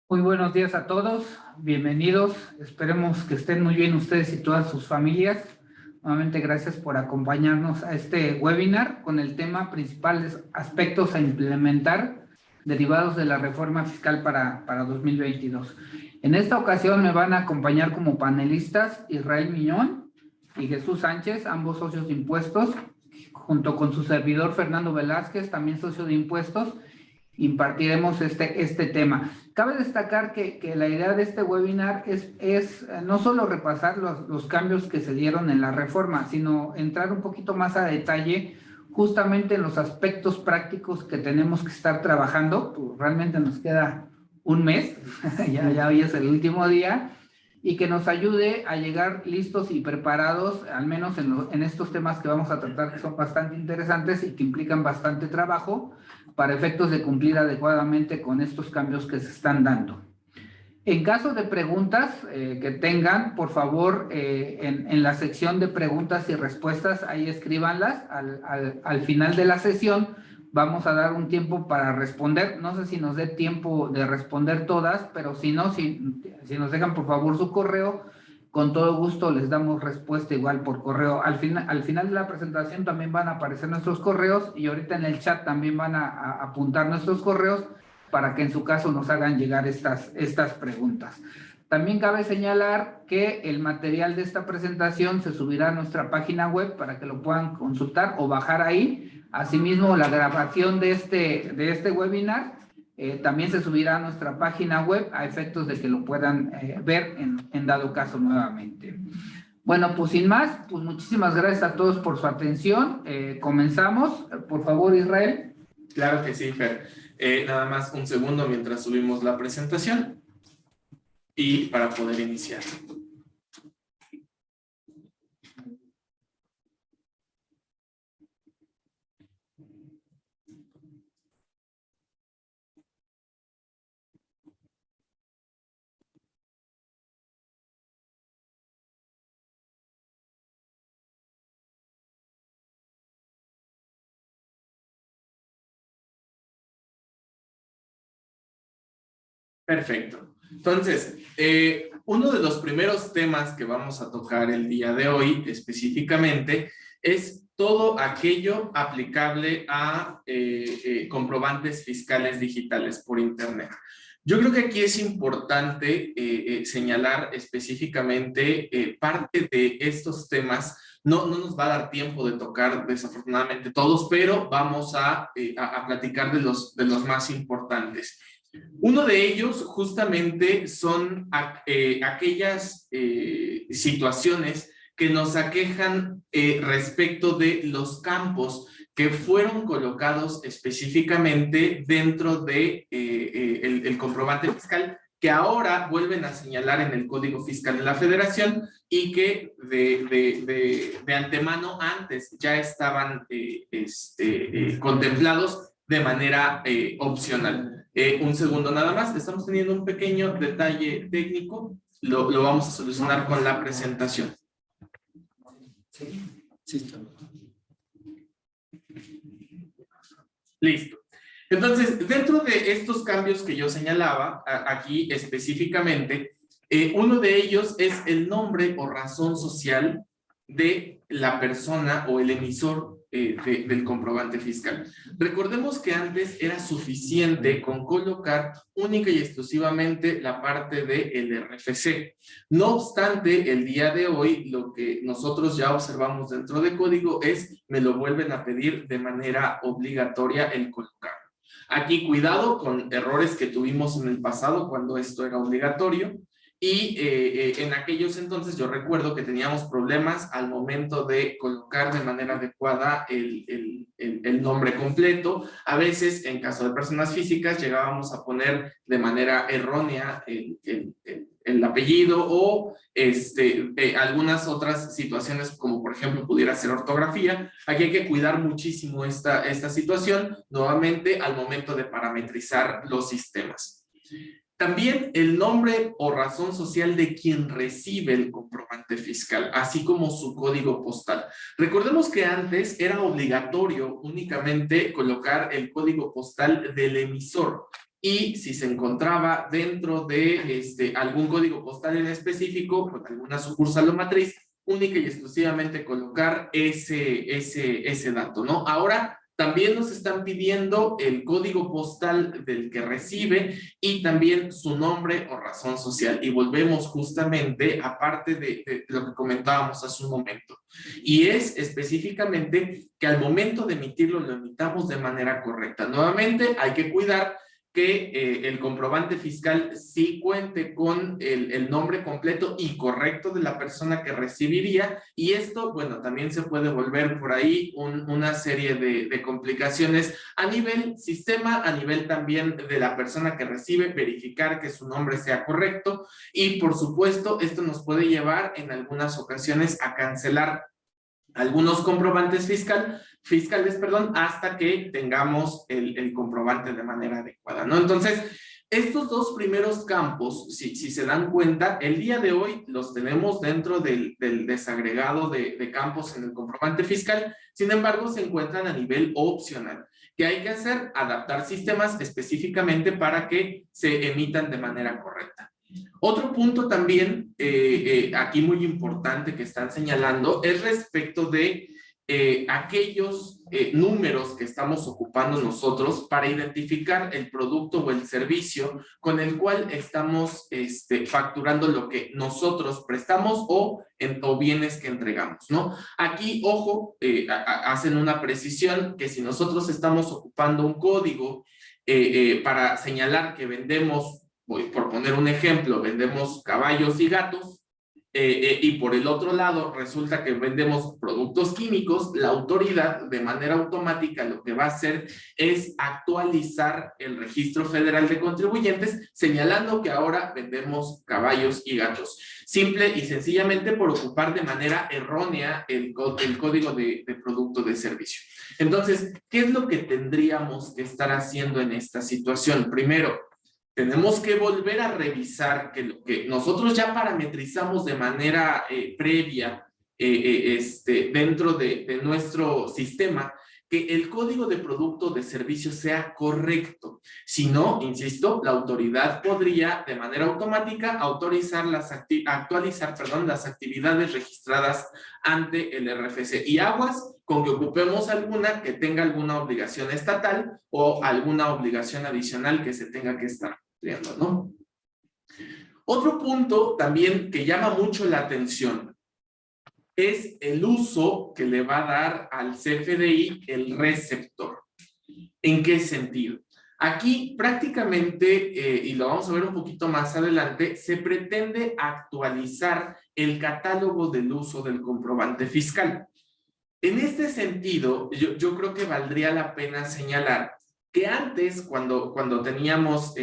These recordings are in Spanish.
Muy buenos días a todos, bienvenidos, esperemos que estén muy bien ustedes y todas sus familias. Nuevamente gracias por acompañarnos a este webinar con el tema principales aspectos a implementar derivados de la reforma fiscal para 2022. En esta ocasión me van a acompañar como panelistas Israel Miñón y Jesús Sánchez, ambos socios de impuestos, junto con su servidor Fernando Velázquez, también socio de impuestos. Impartiremos este tema. Cabe destacar que la idea de este webinar es no solo repasar los cambios que se dieron en la reforma, sino entrar un poquito más a detalle justamente en los aspectos prácticos que tenemos que estar trabajando. Pues realmente nos queda un mes, ya hoy es el último día, y que nos ayude a llegar listos y preparados, al menos en estos temas que vamos a tratar, que son bastante interesantes y que implican bastante trabajo, para efectos de cumplir adecuadamente con estos cambios que se están dando. En caso de preguntas que tengan, por favor, en la sección de preguntas y respuestas, ahí escríbanlas. Al final de la sesión vamos a dar un tiempo para responder. No sé si nos dé tiempo de responder todas, pero si no, si nos dejan por favor su correo, con todo gusto les damos respuesta igual por correo. Al final de la presentación también van a aparecer nuestros correos y ahorita en el chat también van a apuntar nuestros correos para que en su caso nos hagan llegar estas preguntas. También cabe señalar que el material de esta presentación se subirá a nuestra página web para que lo puedan consultar o bajar ahí. Asimismo, la grabación de este webinar también se subirá a nuestra página web a efectos de que lo puedan ver en dado caso nuevamente. Bueno, pues sin más, pues muchísimas gracias a todos por su atención. Comenzamos. Por favor, Israel. Claro que sí, Fer. Nada más un segundo mientras subimos la presentación y para poder iniciar. Perfecto. Entonces, uno de los primeros temas que vamos a tocar el día de hoy específicamente es todo aquello aplicable a comprobantes fiscales digitales por Internet. Yo creo que aquí es importante señalar específicamente parte de estos temas. No nos va a dar tiempo de tocar desafortunadamente todos, pero vamos a platicar de los más importantes. Uno de ellos justamente son aquellas situaciones que nos aquejan respecto de los campos que fueron colocados específicamente dentro de el comprobante fiscal, que ahora vuelven a señalar en el Código Fiscal de la Federación y que de antemano antes ya estaban contemplados de manera opcional. Un segundo nada más, estamos teniendo un pequeño detalle técnico, lo vamos a solucionar con la presentación. Sí. Listo. Entonces, dentro de estos cambios que yo señalaba, aquí específicamente, uno de ellos es el nombre o razón social de la persona o el emisor del comprobante fiscal. Recordemos que antes era suficiente con colocar única y exclusivamente la parte del RFC. No obstante, el día de hoy lo que nosotros ya observamos dentro de código es, me lo vuelven a pedir de manera obligatoria el colocar. Aquí cuidado con errores que tuvimos en el pasado cuando esto era obligatorio. y en aquellos entonces yo recuerdo que teníamos problemas al momento de colocar de manera adecuada el nombre completo. A veces, en caso de personas físicas, llegábamos a poner de manera errónea el apellido o algunas otras situaciones, como por ejemplo pudiera ser ortografía. Aquí hay que cuidar muchísimo esta situación, nuevamente, al momento de parametrizar los sistemas. También el nombre o razón social de quien recibe el comprobante fiscal, así como su código postal. Recordemos que antes era obligatorio únicamente colocar el código postal del emisor, y si se encontraba dentro de algún código postal en específico, con alguna sucursal o matriz, única y exclusivamente colocar ese dato, ¿no? Ahora también nos están pidiendo el código postal del que recibe y también su nombre o razón social. Y volvemos justamente a parte de lo que comentábamos hace un momento. Y es específicamente que al momento de emitirlo, lo emitamos de manera correcta. Nuevamente, hay que cuidar que el comprobante fiscal sí cuente con el nombre completo y correcto de la persona que recibiría, y esto, bueno, también se puede volver por ahí una serie de complicaciones a nivel sistema, a nivel también de la persona que recibe, verificar que su nombre sea correcto, y por supuesto, esto nos puede llevar en algunas ocasiones a cancelar algunos comprobantes fiscales, hasta que tengamos el comprobante de manera adecuada, ¿no? Entonces, estos dos primeros campos, si se dan cuenta, el día de hoy los tenemos dentro del desagregado de campos en el comprobante fiscal. Sin embargo, se encuentran a nivel opcional. ¿Qué hay que hacer? Adaptar sistemas específicamente para que se emitan de manera correcta. Otro punto también, aquí muy importante que están señalando, es respecto de aquellos números que estamos ocupando nosotros para identificar el producto o el servicio con el cual estamos facturando lo que nosotros prestamos o bienes que entregamos, ¿no? Aquí, ojo, hacen una precisión que si nosotros estamos ocupando un código para señalar que vendemos, por poner un ejemplo, vendemos caballos y gatos, y por el otro lado resulta que vendemos productos químicos, la autoridad de manera automática lo que va a hacer es actualizar el Registro Federal de Contribuyentes, señalando que ahora vendemos caballos y gatos, simple y sencillamente por ocupar de manera errónea el código de producto de servicio. Entonces, ¿qué es lo que tendríamos que estar haciendo en esta situación? Primero, tenemos que volver a revisar que lo que nosotros ya parametrizamos de manera previa dentro de nuestro sistema, que el código de producto de servicio sea correcto. Si no, insisto, la autoridad podría de manera automática actualizar las actividades registradas ante el RFC. Y aguas con que ocupemos alguna que tenga alguna obligación estatal o alguna obligación adicional que se tenga que estar cumpliendo, ¿no? Otro punto también que llama mucho la atención es el uso que le va a dar al CFDI el receptor. ¿En qué sentido? Aquí prácticamente, y lo vamos a ver un poquito más adelante, se pretende actualizar el catálogo del uso del comprobante fiscal. En este sentido, yo creo que valdría la pena señalar que antes, cuando teníamos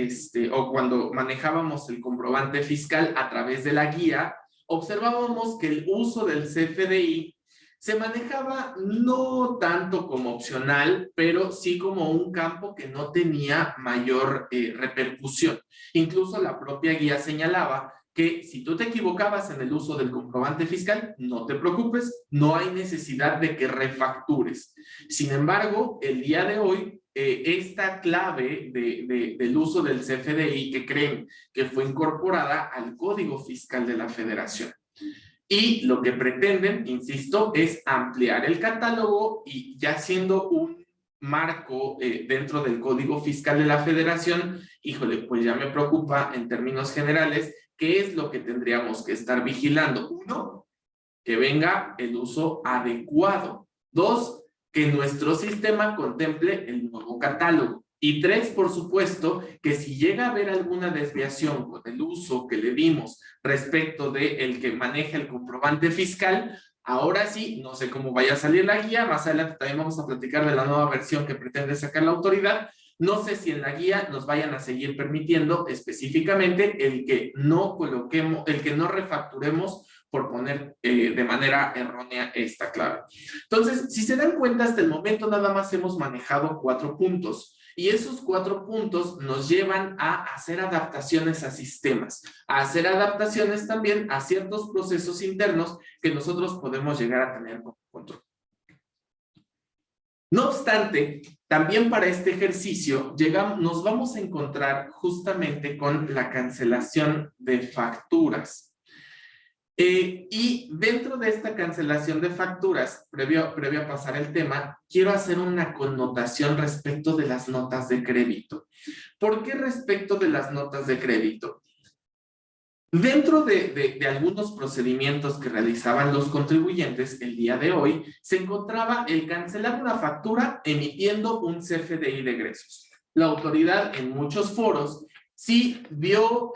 o cuando manejábamos el comprobante fiscal a través de la guía, observábamos que el uso del CFDI se manejaba no tanto como opcional, pero sí como un campo que no tenía mayor repercusión. Incluso la propia guía señalaba que si tú te equivocabas en el uso del comprobante fiscal, no te preocupes, no hay necesidad de que refactures. Sin embargo, el día de hoy, esta clave del uso del CFDI, que creen que fue incorporada al Código Fiscal de la Federación. Y lo que pretenden, insisto, es ampliar el catálogo y ya siendo un marco dentro del Código Fiscal de la Federación, híjole, pues ya me preocupa en términos generales. ¿Qué es lo que tendríamos que estar vigilando? Uno, que venga el uso adecuado. Dos, que nuestro sistema contemple el nuevo catálogo. Y 3, por supuesto, que si llega a haber alguna desviación con el uso que le dimos respecto de el que maneja el comprobante fiscal, ahora sí, no sé cómo vaya a salir la guía, más adelante también vamos a platicar de la nueva versión que pretende sacar la autoridad. No sé si en la guía nos vayan a seguir permitiendo específicamente el que no coloquemos, el que no refacturemos por poner de manera errónea esta clave. Entonces, si se dan cuenta, hasta el momento nada más hemos manejado 4 puntos. Y esos 4 puntos nos llevan a hacer adaptaciones a sistemas, a hacer adaptaciones también a ciertos procesos internos que nosotros podemos llegar a tener como control. No obstante, también para este ejercicio nos vamos a encontrar justamente con la cancelación de facturas. Y dentro de esta cancelación de facturas, previo a pasar el tema, quiero hacer una connotación respecto de las notas de crédito. ¿Por qué respecto de las notas de crédito? Dentro de algunos procedimientos que realizaban los contribuyentes el día de hoy, se encontraba el cancelar una factura emitiendo un CFDI de egresos. La autoridad en muchos foros sí dio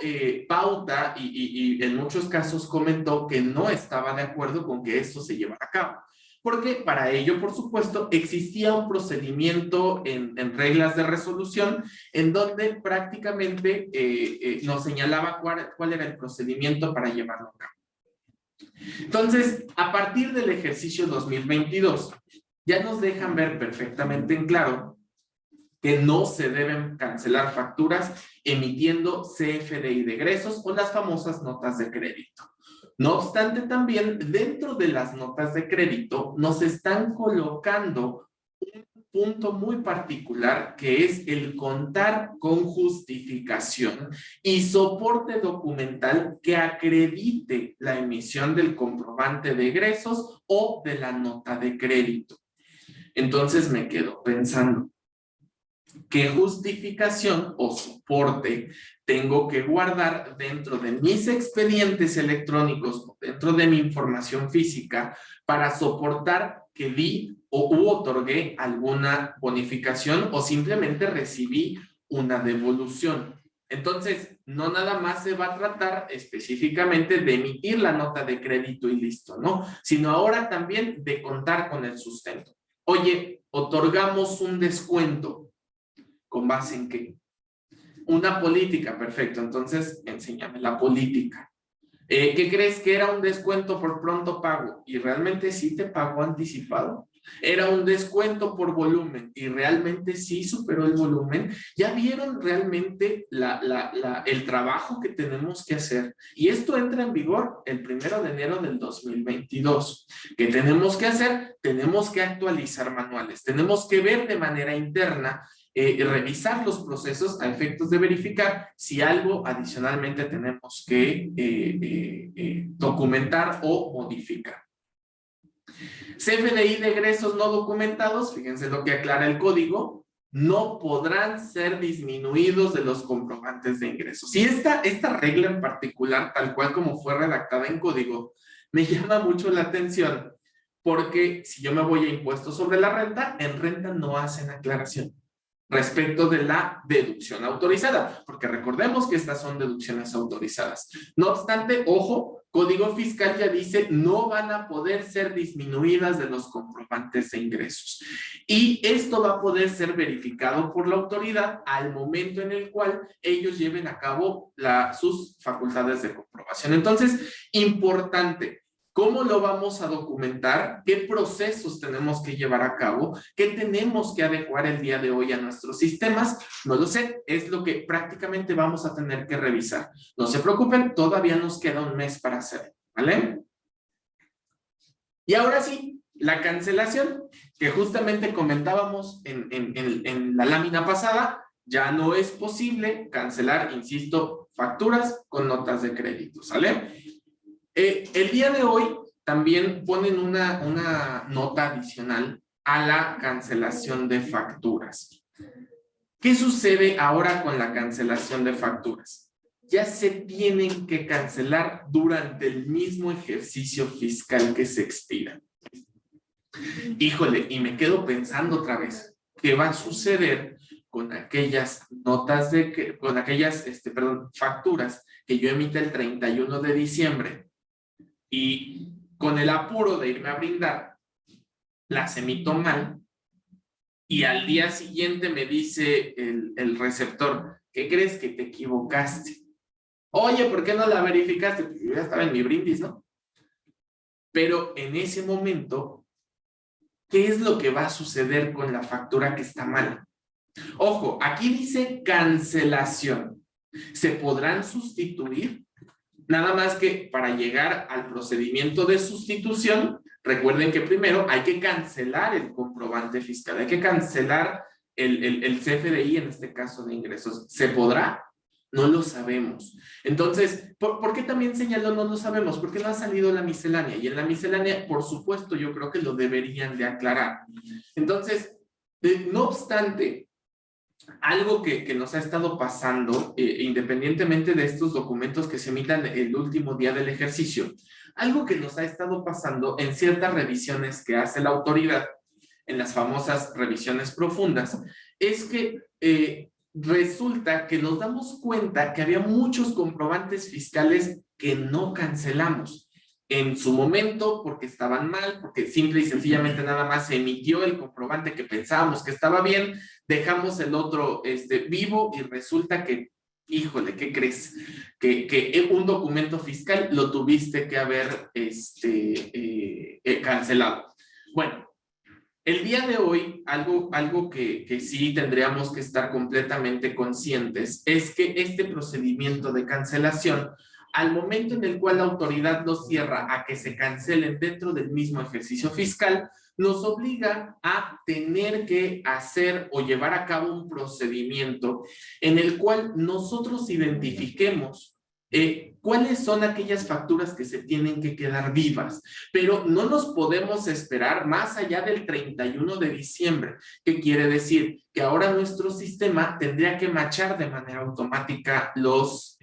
pauta y en muchos casos comentó que no estaba de acuerdo con que esto se llevara a cabo. Porque para ello, por supuesto, existía un procedimiento en reglas de resolución en donde prácticamente nos señalaba cuál era el procedimiento para llevarlo a cabo. Entonces, a partir del ejercicio 2022, ya nos dejan ver perfectamente en claro que no se deben cancelar facturas emitiendo CFDI de egresos o las famosas notas de crédito. No obstante, también dentro de las notas de crédito nos están colocando un punto muy particular que es el contar con justificación y soporte documental que acredite la emisión del comprobante de egresos o de la nota de crédito. Entonces me quedo pensando, ¿qué justificación o soporte tengo que guardar dentro de mis expedientes electrónicos o dentro de mi información física para soportar que di u otorgué alguna bonificación o simplemente recibí una devolución? Entonces, no nada más se va a tratar específicamente de emitir la nota de crédito y listo, ¿no? Sino ahora también de contar con el sustento. Oye, otorgamos un descuento. ¿Con base en qué? Una política, perfecto. Entonces, enséñame la política. ¿Qué crees que era un descuento por pronto pago? ¿Y realmente sí te pagó anticipado? Era un descuento por volumen y realmente sí superó el volumen. ¿Ya vieron realmente el trabajo que tenemos que hacer? Y esto entra en vigor el 1 de enero del 2022. ¿Qué tenemos que hacer? Tenemos que actualizar manuales. Tenemos que ver de manera interna revisar los procesos a efectos de verificar si algo adicionalmente tenemos que documentar o modificar. CFDI de egresos no documentados, fíjense lo que aclara el código, no podrán ser disminuidos de los comprobantes de ingresos. Y esta regla en particular, tal cual como fue redactada en código, me llama mucho la atención porque si yo me voy a impuestos sobre la renta, en renta no hacen aclaración respecto de la deducción autorizada, porque recordemos que estas son deducciones autorizadas. No obstante, ojo, Código Fiscal ya dice no van a poder ser disminuidas de los comprobantes de ingresos. Y esto va a poder ser verificado por la autoridad al momento en el cual ellos lleven a cabo sus facultades de comprobación. Entonces, importante. ¿Cómo lo vamos a documentar? ¿Qué procesos tenemos que llevar a cabo? ¿Qué tenemos que adecuar el día de hoy a nuestros sistemas? No lo sé, es lo que prácticamente vamos a tener que revisar. No se preocupen, todavía nos queda un mes para hacerlo, ¿vale? Y ahora sí, la cancelación, que justamente comentábamos en la lámina pasada, ya no es posible cancelar, insisto, facturas con notas de crédito, ¿sale? El día de hoy también ponen una nota adicional a la cancelación de facturas. ¿Qué sucede ahora con la cancelación de facturas? Ya se tienen que cancelar durante el mismo ejercicio fiscal que se expira. Híjole, y me quedo pensando otra vez, ¿qué va a suceder con aquellas notas con aquellas, facturas que yo emita el 31 de diciembre y con el apuro de irme a brindar, las emito mal y al día siguiente me dice el receptor, ¿qué crees que te equivocaste? Oye, ¿por qué no la verificaste? Porque yo ya estaba en mi brindis, ¿no? Pero en ese momento, ¿qué es lo que va a suceder con la factura que está mal? Ojo, aquí dice cancelación. ¿Se podrán sustituir? Nada más que para llegar al procedimiento de sustitución, recuerden que primero hay que cancelar el comprobante fiscal, hay que cancelar el CFDI, en este caso de ingresos. ¿Se podrá? No lo sabemos. Entonces, ¿por qué también señaló no lo sabemos? Porque no ha salido la miscelánea. Y en la miscelánea, por supuesto, yo creo que lo deberían de aclarar. Entonces, no obstante, algo que nos ha estado pasando, independientemente de estos documentos que se emitan el último día del ejercicio, algo que nos ha estado pasando en ciertas revisiones que hace la autoridad, en las famosas revisiones profundas, es que resulta que nos damos cuenta que había muchos comprobantes fiscales que no cancelamos. En su momento, porque estaban mal, porque simple y sencillamente nada más se emitió el comprobante que pensábamos que estaba bien, dejamos el otro vivo y resulta que, híjole, ¿qué crees? Que un documento fiscal lo tuviste que haber cancelado. Bueno, el día de hoy, algo que sí tendríamos que estar completamente conscientes es que este procedimiento de cancelación, al momento en el cual la autoridad los cierra a que se cancelen dentro del mismo ejercicio fiscal, nos obliga a tener que hacer o llevar a cabo un procedimiento en el cual nosotros identifiquemos cuáles son aquellas facturas que se tienen que quedar vivas, pero no nos podemos esperar más allá del 31 de diciembre, que quiere decir que ahora nuestro sistema tendría que machar de manera automática los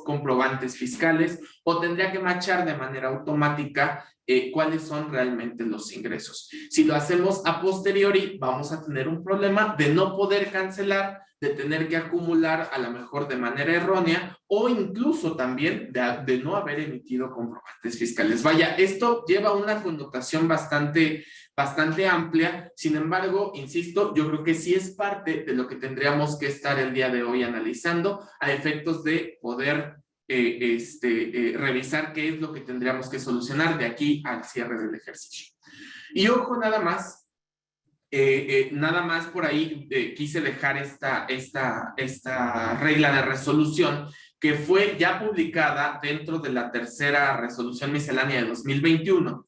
comprobantes fiscales o tendría que machar de manera automática cuáles son realmente los ingresos. Si lo hacemos a posteriori, vamos a tener un problema de no poder cancelar, de tener que acumular a lo mejor de manera errónea o incluso también de no haber emitido comprobantes fiscales. Vaya, esto lleva una connotación bastante amplia. Sin embargo, insisto, yo creo que sí es parte de lo que tendríamos que estar el día de hoy analizando a efectos de poder revisar qué es lo que tendríamos que solucionar de aquí al cierre del ejercicio. Y ojo, nada más por ahí quise dejar esta regla de resolución que fue ya publicada dentro de la tercera resolución miscelánea de 2021,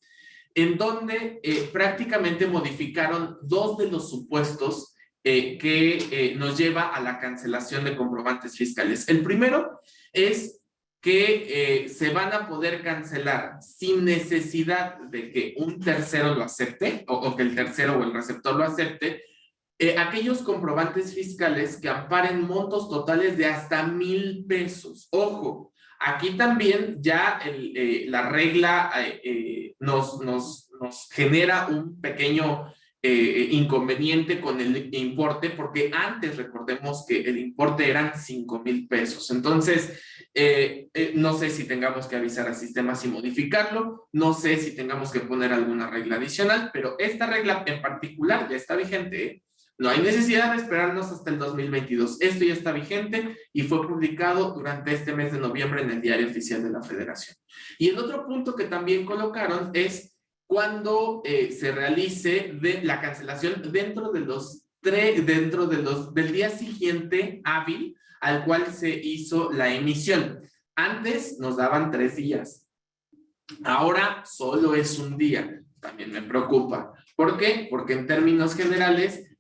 en donde prácticamente modificaron dos de los supuestos que nos lleva a la cancelación de comprobantes fiscales. El primero es que se van a poder cancelar sin necesidad de que un tercero lo acepte o que el tercero o el receptor lo acepte, aquellos comprobantes fiscales que amparen montos totales de hasta 1,000 pesos. Ojo, aquí también ya la regla nos genera un pequeño inconveniente con el importe, porque antes recordemos que el importe eran 5,000 pesos. Entonces, no sé si tengamos que avisar al sistema y modificarlo, no sé si tengamos que poner alguna regla adicional, pero esta regla en particular ya está vigente, ¿eh? No hay necesidad de esperarnos hasta el 2022. Esto ya está vigente y fue publicado durante este mes de noviembre en el Diario Oficial de la Federación. Y el otro punto que también colocaron es cuando se realice la cancelación dentro del día siguiente hábil al cual se hizo la emisión. Antes nos daban 3 días. Ahora solo es un día. También me preocupa. ¿Por qué? Porque en términos generales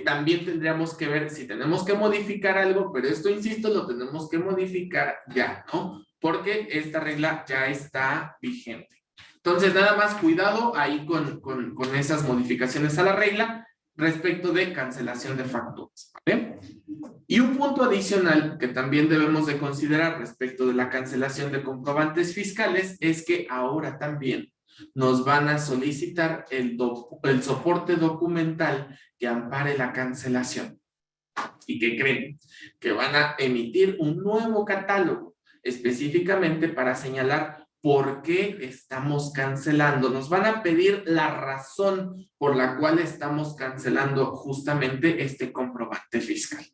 también tendríamos que ver si tenemos que modificar algo, pero esto, insisto, lo tenemos que modificar ya, ¿no? Porque esta regla ya está vigente. Entonces, nada más cuidado ahí con esas modificaciones a la regla respecto de cancelación de facturas, ¿vale? Y un punto adicional que también debemos de considerar respecto de la cancelación de comprobantes fiscales es que ahora también nos van a solicitar el soporte documental que ampare la cancelación. ¿Y qué creen? Que van a emitir un nuevo catálogo específicamente para señalar por qué estamos cancelando. Nos van a pedir la razón por la cual estamos cancelando justamente este comprobante fiscal.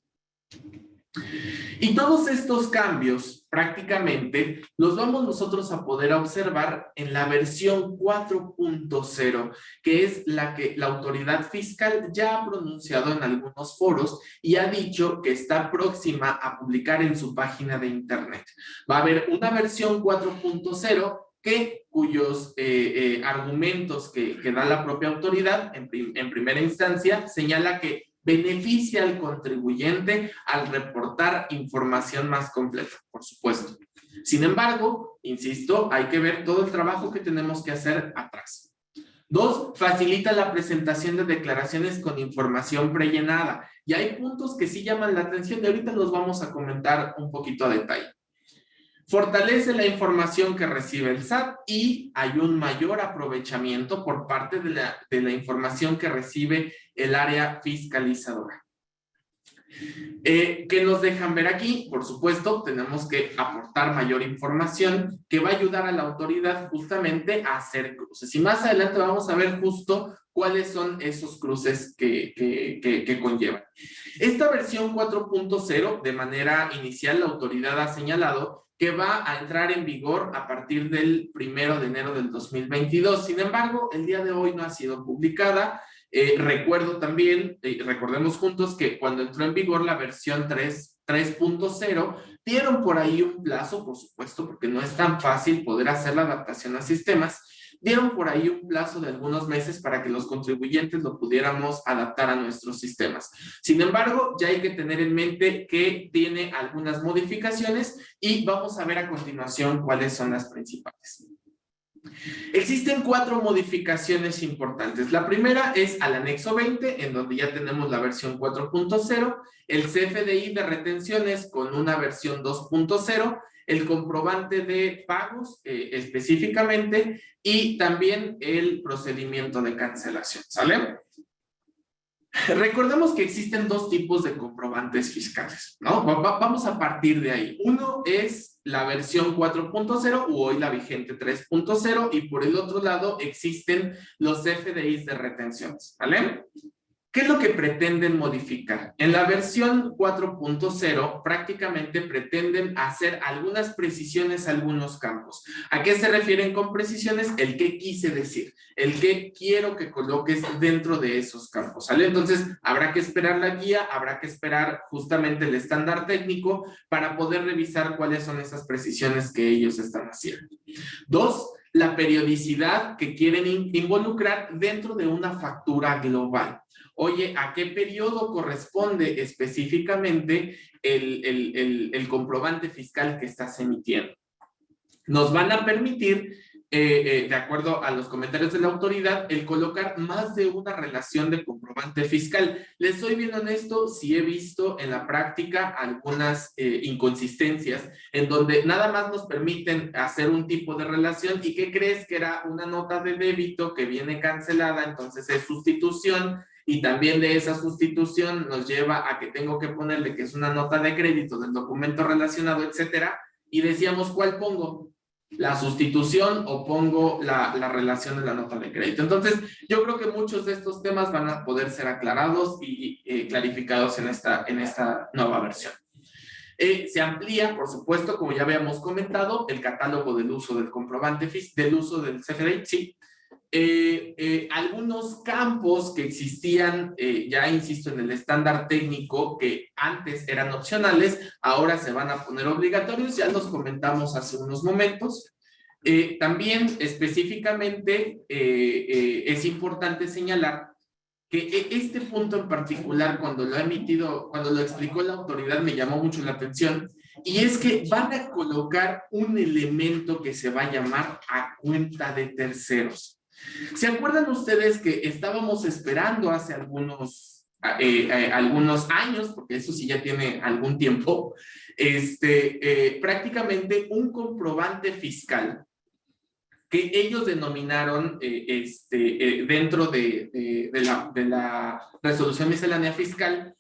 Y todos estos cambios prácticamente los vamos nosotros a poder observar en la versión 4.0, que es la que la autoridad fiscal ya ha pronunciado en algunos foros y ha dicho que está próxima a publicar en su página de internet. Va a haber una versión 4.0 cuyos argumentos que da la propia autoridad en primera instancia señala que beneficia al contribuyente al reportar información más completa, por supuesto. Sin embargo, insisto, hay que ver todo el trabajo que tenemos que hacer atrás. 2, facilita la presentación de declaraciones con información prellenada. Y hay puntos que sí llaman la atención y ahorita los vamos a comentar un poquito a detalle. Fortalece la información que recibe el SAT y hay un mayor aprovechamiento por parte de la información que recibe el área fiscalizadora. ¿Qué nos dejan ver aquí? Por supuesto, tenemos que aportar mayor información que va a ayudar a la autoridad justamente a hacer cruces. Y más adelante vamos a ver justo cuáles son esos cruces que conllevan. Esta versión 4.0, de manera inicial, la autoridad ha señalado que va a entrar en vigor a partir del 1 de enero del 2022. Sin embargo, el día de hoy no ha sido publicada. Recuerdo también, recordemos juntos que cuando entró en vigor la versión 3.0, dieron por ahí un plazo, por supuesto, porque no es tan fácil poder hacer la adaptación a sistemas, dieron por ahí un plazo de algunos meses para que los contribuyentes lo pudiéramos adaptar a nuestros sistemas. Sin embargo, ya hay que tener en mente que tiene algunas modificaciones y vamos a ver a continuación cuáles son las principales. Existen 4 modificaciones importantes. La primera es al anexo 20, en donde ya tenemos la versión 4.0, el CFDI de retenciones con una versión 2.0, el comprobante de pagos específicamente y también el procedimiento de cancelación, ¿sale? Recordemos que existen 2 tipos de comprobantes fiscales, ¿no? Vamos a partir de ahí. Uno es la versión 4.0 u hoy la vigente 3.0 y por el otro lado existen los FDIs de retenciones, ¿vale? ¿Qué es lo que pretenden modificar? En la versión 4.0 prácticamente pretenden hacer algunas precisiones a algunos campos. ¿A qué se refieren con precisiones? El qué quise decir, el qué quiero que coloques dentro de esos campos, ¿sale? Entonces, habrá que esperar la guía, habrá que esperar justamente el estándar técnico para poder revisar cuáles son esas precisiones que ellos están haciendo. 2, la periodicidad que quieren involucrar dentro de una factura global. Oye, ¿a qué periodo corresponde específicamente el comprobante fiscal que estás emitiendo? Nos van a permitir, de acuerdo a los comentarios de la autoridad, el colocar más de una relación de comprobante fiscal. Les soy bien honesto, sí he visto en la práctica algunas inconsistencias en donde nada más nos permiten hacer un tipo de relación y ¿qué crees? Que era una nota de débito que viene cancelada, entonces es sustitución. Y también de esa sustitución nos lleva a que tengo que ponerle que es una nota de crédito del documento relacionado, etcétera. Y decíamos, ¿cuál pongo? ¿La sustitución o pongo la relación de la nota de crédito? Entonces, yo creo que muchos de estos temas van a poder ser aclarados y clarificados en esta nueva versión. Se amplía, por supuesto, como ya habíamos comentado, el catálogo del uso del comprobante del uso del CFDI, sí. Algunos campos que existían, ya insisto, en el estándar técnico que antes eran opcionales, ahora se van a poner obligatorios, ya los comentamos hace unos momentos. También específicamente es importante señalar que este punto en particular, cuando lo explicó la autoridad, me llamó mucho la atención, y es que van a colocar un elemento que se va a llamar a cuenta de terceros. ¿Se acuerdan ustedes que estábamos esperando hace algunos años, porque eso sí ya tiene algún tiempo, prácticamente un comprobante fiscal que ellos denominaron dentro de la resolución miscelánea fiscal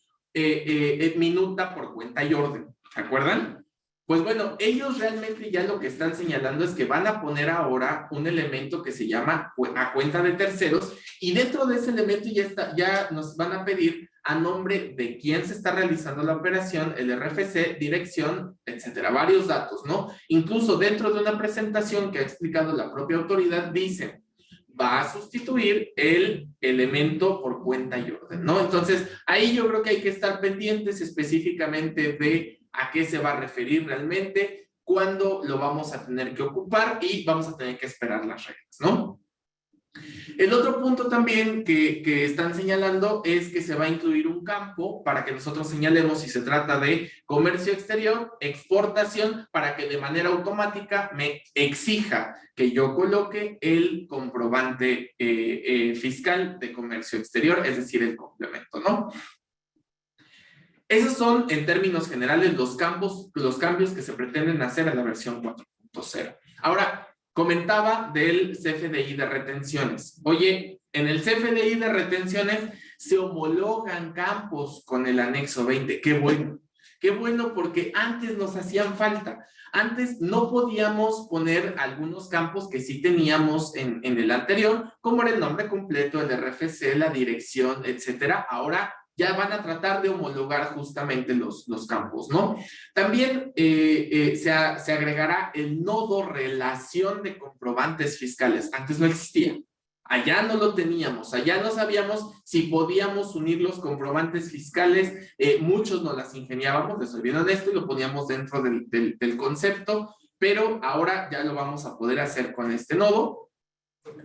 minuta por cuenta y orden. ¿Se acuerdan? Pues bueno, ellos realmente ya lo que están señalando es que van a poner ahora un elemento que se llama a cuenta de terceros, y dentro de ese elemento ya nos van a pedir a nombre de quién se está realizando la operación, el RFC, dirección, etcétera, varios datos, ¿no? Incluso dentro de una presentación que ha explicado la propia autoridad, dice, va a sustituir el elemento por cuenta y orden, ¿no? Entonces, ahí yo creo que hay que estar pendientes específicamente de a qué se va a referir realmente, cuándo lo vamos a tener que ocupar y vamos a tener que esperar las reglas, ¿no? El otro punto también que están señalando es que se va a incluir un campo para que nosotros señalemos si se trata de comercio exterior, exportación, para que de manera automática me exija que yo coloque el comprobante fiscal de comercio exterior, es decir, el complemento, ¿no? Esos son, en términos generales, los cambios que se pretenden hacer a la versión 4.0. Ahora, comentaba del CFDI de retenciones. Oye, en el CFDI de retenciones se homologan campos con el anexo 20. ¡Qué bueno! ¡Qué bueno! Porque antes nos hacían falta. Antes no podíamos poner algunos campos que sí teníamos en el anterior, como era el nombre completo, el RFC, la dirección, etcétera. Ahora ya van a tratar de homologar justamente los campos, ¿no? También se agregará el nodo relación de comprobantes fiscales. Antes no existía. Allá no lo teníamos, allá no sabíamos si podíamos unir los comprobantes fiscales, muchos nos las ingeniábamos, les soy bien honesto, y lo poníamos dentro del concepto, pero ahora ya lo vamos a poder hacer con este nodo.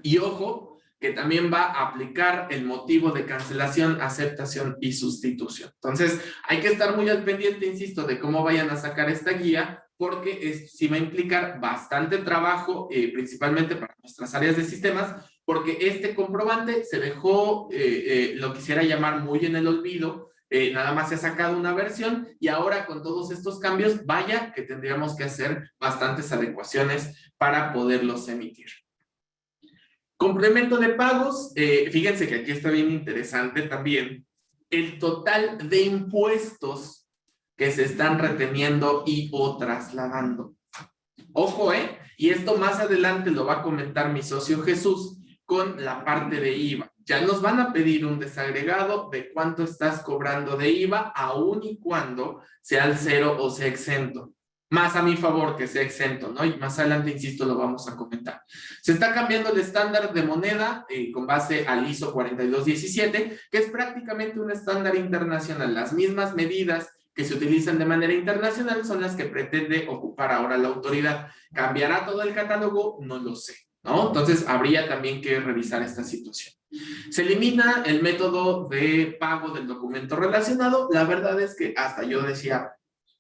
Y ojo, que también va a aplicar el motivo de cancelación, aceptación y sustitución. Entonces, hay que estar muy al pendiente, insisto, de cómo vayan a sacar esta guía, porque sí va a implicar bastante trabajo, principalmente para nuestras áreas de sistemas, porque este comprobante se dejó, lo quisiera llamar muy en el olvido, nada más se ha sacado una versión, y ahora con todos estos cambios, vaya que tendríamos que hacer bastantes adecuaciones para poderlos emitir. Complemento de pagos, fíjense que aquí está bien interesante también el total de impuestos que se están reteniendo y o trasladando. Ojo, y esto más adelante lo va a comentar mi socio Jesús con la parte de IVA. Ya nos van a pedir un desagregado de cuánto estás cobrando de IVA, aun y cuando sea al cero o sea exento. Más a mi favor que sea exento, ¿no? Y más adelante, insisto, lo vamos a comentar. Se está cambiando el estándar de moneda con base al ISO 4217, que es prácticamente un estándar internacional. Las mismas medidas que se utilizan de manera internacional son las que pretende ocupar ahora la autoridad. ¿Cambiará todo el catálogo? No lo sé, ¿no? Entonces, habría también que revisar esta situación. Se elimina el método de pago del documento relacionado. La verdad es que hasta yo decía,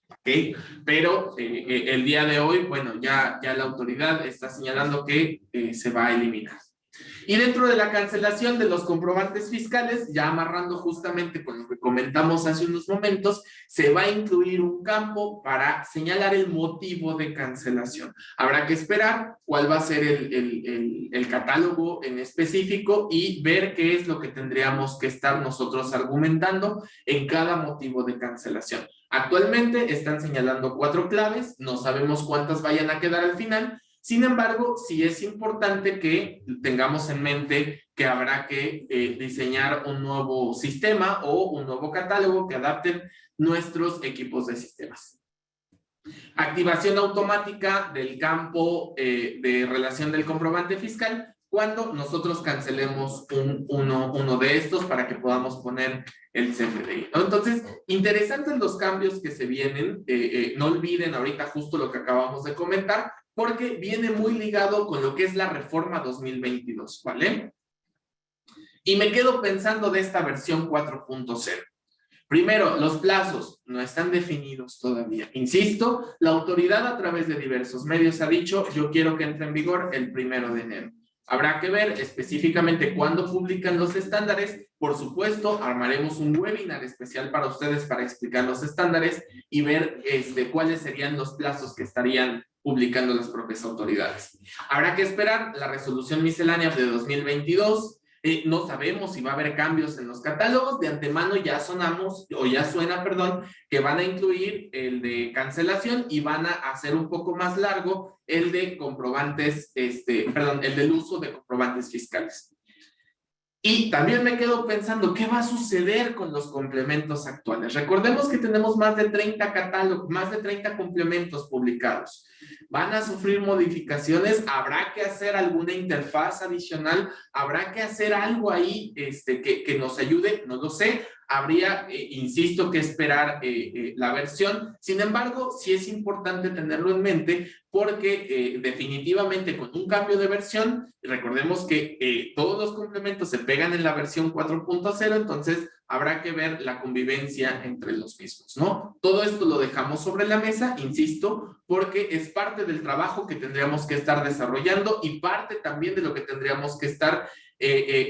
¿ok? Pero el día de hoy, bueno, ya la autoridad está señalando que se va a eliminar. Y dentro de la cancelación de los comprobantes fiscales, ya amarrando justamente con lo que comentamos hace unos momentos, se va a incluir un campo para señalar el motivo de cancelación. Habrá que esperar cuál va a ser el catálogo en específico y ver qué es lo que tendríamos que estar nosotros argumentando en cada motivo de cancelación. Actualmente están señalando 4 claves, no sabemos cuántas vayan a quedar al final. Sin embargo, sí es importante que tengamos en mente que habrá que diseñar un nuevo sistema o un nuevo catálogo que adapten nuestros equipos de sistemas. Activación automática del campo de relación del comprobante fiscal cuando nosotros cancelemos uno de estos para que podamos poner el CFDI, ¿no? Entonces, interesantes los cambios que se vienen. No olviden ahorita justo lo que acabamos de comentar, porque viene muy ligado con lo que es la reforma 2022, ¿vale? Y me quedo pensando de esta versión 4.0. Primero, los plazos no están definidos todavía. Insisto, la autoridad a través de diversos medios ha dicho, yo quiero que entre en vigor el 1 de enero. Habrá que ver específicamente cuándo publican los estándares. Por supuesto, armaremos un webinar especial para ustedes para explicar los estándares y ver cuáles serían los plazos que estarían publicando las propias autoridades. Habrá que esperar la resolución miscelánea de 2022. No sabemos si va a haber cambios en los catálogos. De antemano ya suena, que van a incluir el de cancelación y van a hacer un poco más largo el de comprobantes, el del uso de comprobantes fiscales. Y también me quedo pensando, ¿qué va a suceder con los complementos actuales? Recordemos que tenemos más de 30 catálogos, más de 30 complementos publicados. ¿Van a sufrir modificaciones? ¿Habrá que hacer alguna interfaz adicional? ¿Habrá que hacer algo ahí que nos ayude? No lo sé. Habría, insisto, que esperar la versión. Sin embargo, sí es importante tenerlo en mente porque definitivamente con un cambio de versión, recordemos que todos los complementos se pegan en la versión 4.0, entonces habrá que ver la convivencia entre los mismos, ¿no? Todo esto lo dejamos sobre la mesa, insisto, porque es parte del trabajo que tendríamos que estar desarrollando y parte también de lo que tendríamos que estar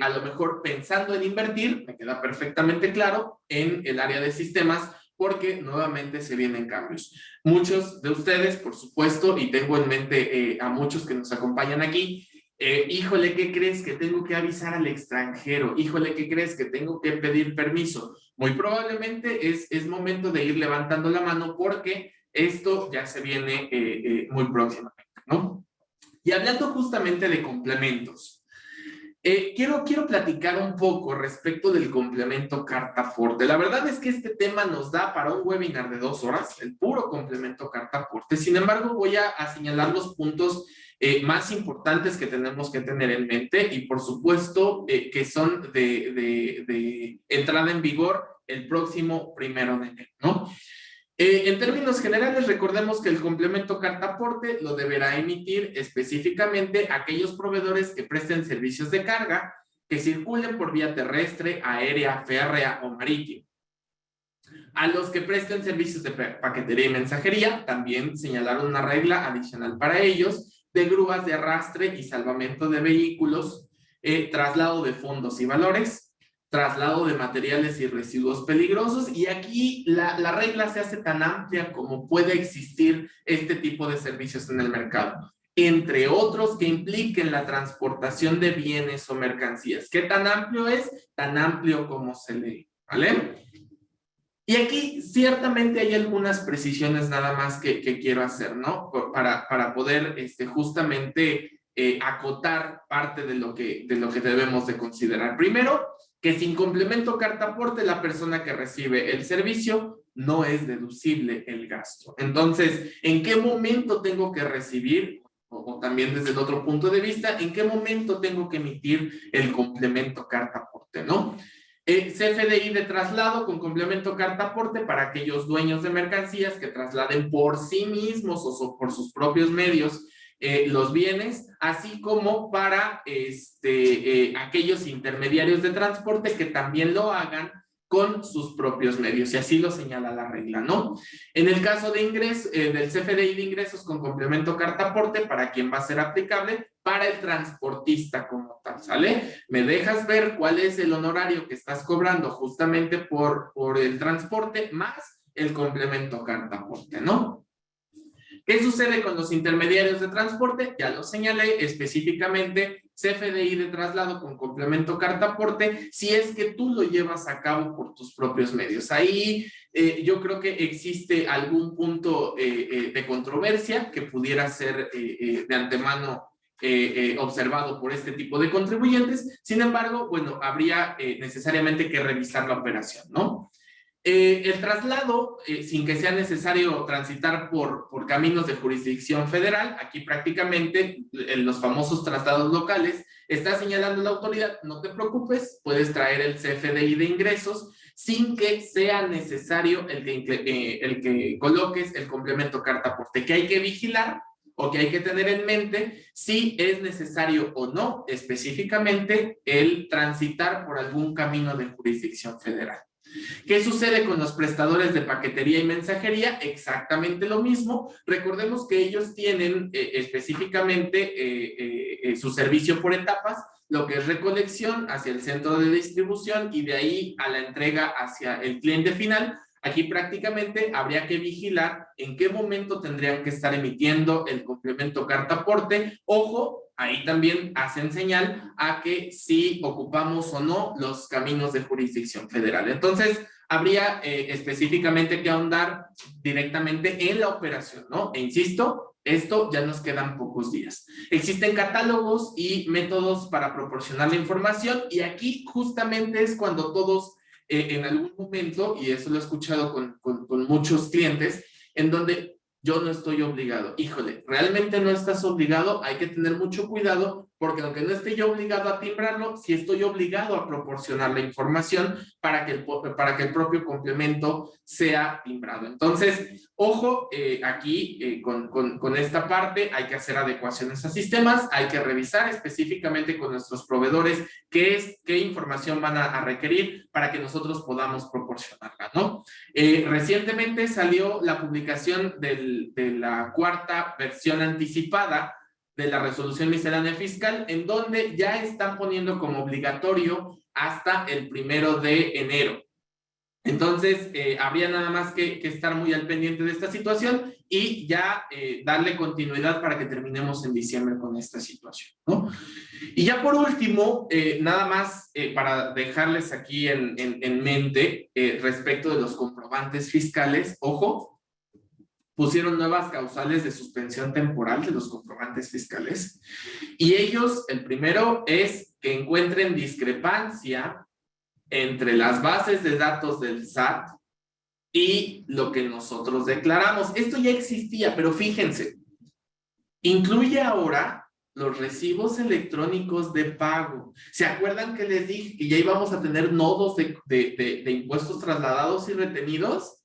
a lo mejor pensando en invertir, me queda perfectamente claro, en el área de sistemas, porque nuevamente se vienen cambios. Muchos de ustedes, por supuesto, y tengo en mente a muchos que nos acompañan aquí, híjole, ¿qué crees que tengo que avisar al extranjero? Híjole, ¿qué crees que tengo que pedir permiso? Muy probablemente es momento de ir levantando la mano porque esto ya se viene muy próximamente, ¿no? Y hablando justamente de complementos, quiero platicar un poco respecto del complemento carta-aporte. La verdad es que este tema nos da para un webinar de 2 horas, el puro complemento carta-aporte. Sin embargo, voy a señalar los puntos más importantes que tenemos que tener en mente y, por supuesto, que son de entrada en vigor el próximo 1 de enero, ¿no? En términos generales, recordemos que el complemento carta-aporte lo deberá emitir específicamente aquellos proveedores que presten servicios de carga que circulen por vía terrestre, aérea, férrea o marítima. A los que presten servicios de paquetería y mensajería, también señalaron una regla adicional para ellos de grúas de arrastre y salvamento de vehículos, traslado de fondos y valores, traslado de materiales y residuos peligrosos, y aquí la regla se hace tan amplia como puede existir este tipo de servicios en el mercado, entre otros que impliquen la transportación de bienes o mercancías. ¿Qué tan amplio es? Tan amplio como se lee, ¿vale? Y aquí ciertamente hay algunas precisiones nada más que quiero hacer, ¿no? Para poder justamente acotar parte de lo que debemos de considerar. Primero, que sin complemento carta-aporte, la persona que recibe el servicio no es deducible el gasto. Entonces, ¿en qué momento tengo que recibir? O también desde el otro punto de vista, ¿en qué momento tengo que emitir el complemento carta-aporte, no? CFDI de traslado con complemento carta-aporte para aquellos dueños de mercancías que trasladen por sí mismos o por sus propios medios los bienes, así como para aquellos intermediarios de transporte que también lo hagan con sus propios medios, y así lo señala la regla, ¿no? En el caso de ingreso, del CFDI de ingresos con complemento carta-aporte, ¿para quién va a ser aplicable? Para el transportista como tal, ¿sale? Me dejas ver cuál es el honorario que estás cobrando justamente por el transporte más el complemento carta-aporte, ¿no? ¿Qué sucede con los intermediarios de transporte? Ya lo señalé específicamente, CFDI de traslado con complemento carta-aporte, si es que tú lo llevas a cabo por tus propios medios. Ahí yo creo que existe algún punto de controversia que pudiera ser de antemano observado por este tipo de contribuyentes. Sin embargo, bueno, habría necesariamente que revisar la operación, ¿no? El traslado, sin que sea necesario transitar por caminos de jurisdicción federal, aquí prácticamente en los famosos traslados locales, está señalando la autoridad, no te preocupes, puedes traer el CFDI de ingresos sin que sea necesario el que coloques el complemento carta-aporte, que hay que vigilar o que hay que tener en mente si es necesario o no específicamente el transitar por algún camino de jurisdicción federal. ¿Qué sucede con los prestadores de paquetería y mensajería? Exactamente lo mismo. Recordemos que ellos tienen específicamente su servicio por etapas, lo que es recolección hacia el centro de distribución y de ahí a la entrega hacia el cliente final. Aquí prácticamente habría que vigilar en qué momento tendrían que estar emitiendo el complemento carta aporte. Ojo, ahí también hacen señal a que si ocupamos o no los caminos de jurisdicción federal. Entonces, habría específicamente que ahondar directamente en la operación, ¿no? E insisto, esto ya nos quedan pocos días. Existen catálogos y métodos para proporcionar la información y aquí justamente es cuando todos en algún momento, y eso lo he escuchado con muchos clientes, en donde yo no estoy obligado. Híjole, realmente no estás obligado, hay que tener mucho cuidado, porque aunque no esté yo obligado a timbrarlo, sí estoy obligado a proporcionar la información para que el propio complemento sea timbrado. Entonces, ojo, aquí con esta parte hay que hacer adecuaciones a sistemas, hay que revisar específicamente con nuestros proveedores qué información van a requerir para que nosotros podamos proporcionarla, ¿no? Recientemente salió la publicación de la cuarta versión anticipada de la resolución miscelánea fiscal, en donde ya están poniendo como obligatorio hasta el 1 de enero. Entonces, habría nada más que estar muy al pendiente de esta situación y ya darle continuidad para que terminemos en diciembre con esta situación, ¿no? Y ya por último, nada más para dejarles aquí en mente respecto de los comprobantes fiscales, ojo, pusieron nuevas causales de suspensión temporal de los comprobantes fiscales y ellos, el primero es que encuentren discrepancia entre las bases de datos del SAT y lo que nosotros declaramos. Esto ya existía, pero fíjense, incluye ahora los recibos electrónicos de pago. ¿Se acuerdan que les dije que ya íbamos a tener nodos de impuestos trasladados y retenidos?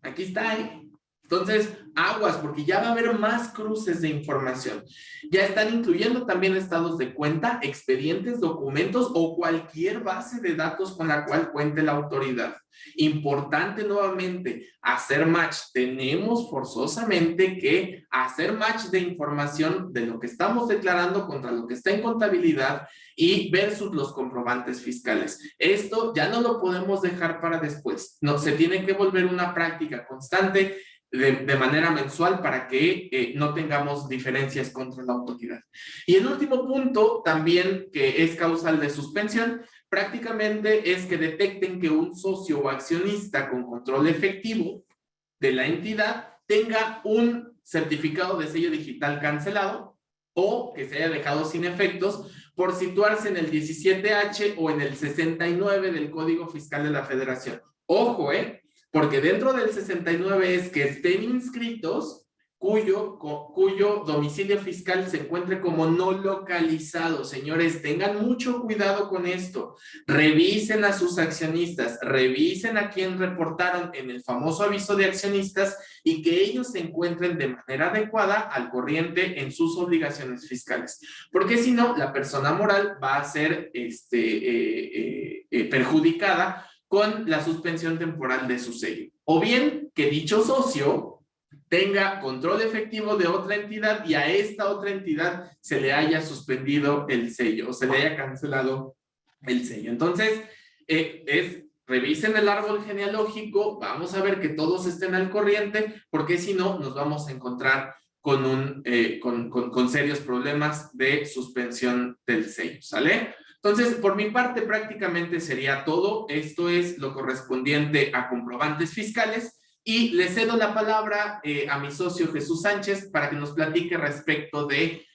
Aquí está, ¿eh? Entonces, aguas, porque ya va a haber más cruces de información. Ya están incluyendo también estados de cuenta, expedientes, documentos o cualquier base de datos con la cual cuente la autoridad. Importante nuevamente, hacer match. Tenemos forzosamente que hacer match de información de lo que estamos declarando contra lo que está en contabilidad y versus los comprobantes fiscales. Esto ya no lo podemos dejar para después. No, se tiene que volver una práctica constante de manera mensual para que no tengamos diferencias contra la autoridad. Y el último punto también que es causal de suspensión prácticamente es que detecten que un socio o accionista con control efectivo de la entidad tenga un certificado de sello digital cancelado o que se haya dejado sin efectos por situarse en el 17H o en el 69 del Código Fiscal de la Federación. Ojo, porque dentro del 69 es que estén inscritos cuyo domicilio fiscal se encuentre como no localizado. Señores, tengan mucho cuidado con esto. Revisen a sus accionistas, revisen a quien reportaron en el famoso aviso de accionistas y que ellos se encuentren de manera adecuada al corriente en sus obligaciones fiscales. Porque si no, la persona moral va a ser perjudicada con la suspensión temporal de su sello. O bien que dicho socio tenga control efectivo de otra entidad y a esta otra entidad se le haya suspendido el sello o se le haya cancelado el sello. Entonces, revisen el árbol genealógico, vamos a ver que todos estén al corriente, porque si no, nos vamos a encontrar con serios problemas de suspensión del sello, ¿sale? Entonces, por mi parte, prácticamente sería todo. Esto es lo correspondiente a comprobantes fiscales y le cedo la palabra a mi socio Jesús Sánchez para que nos platique respecto de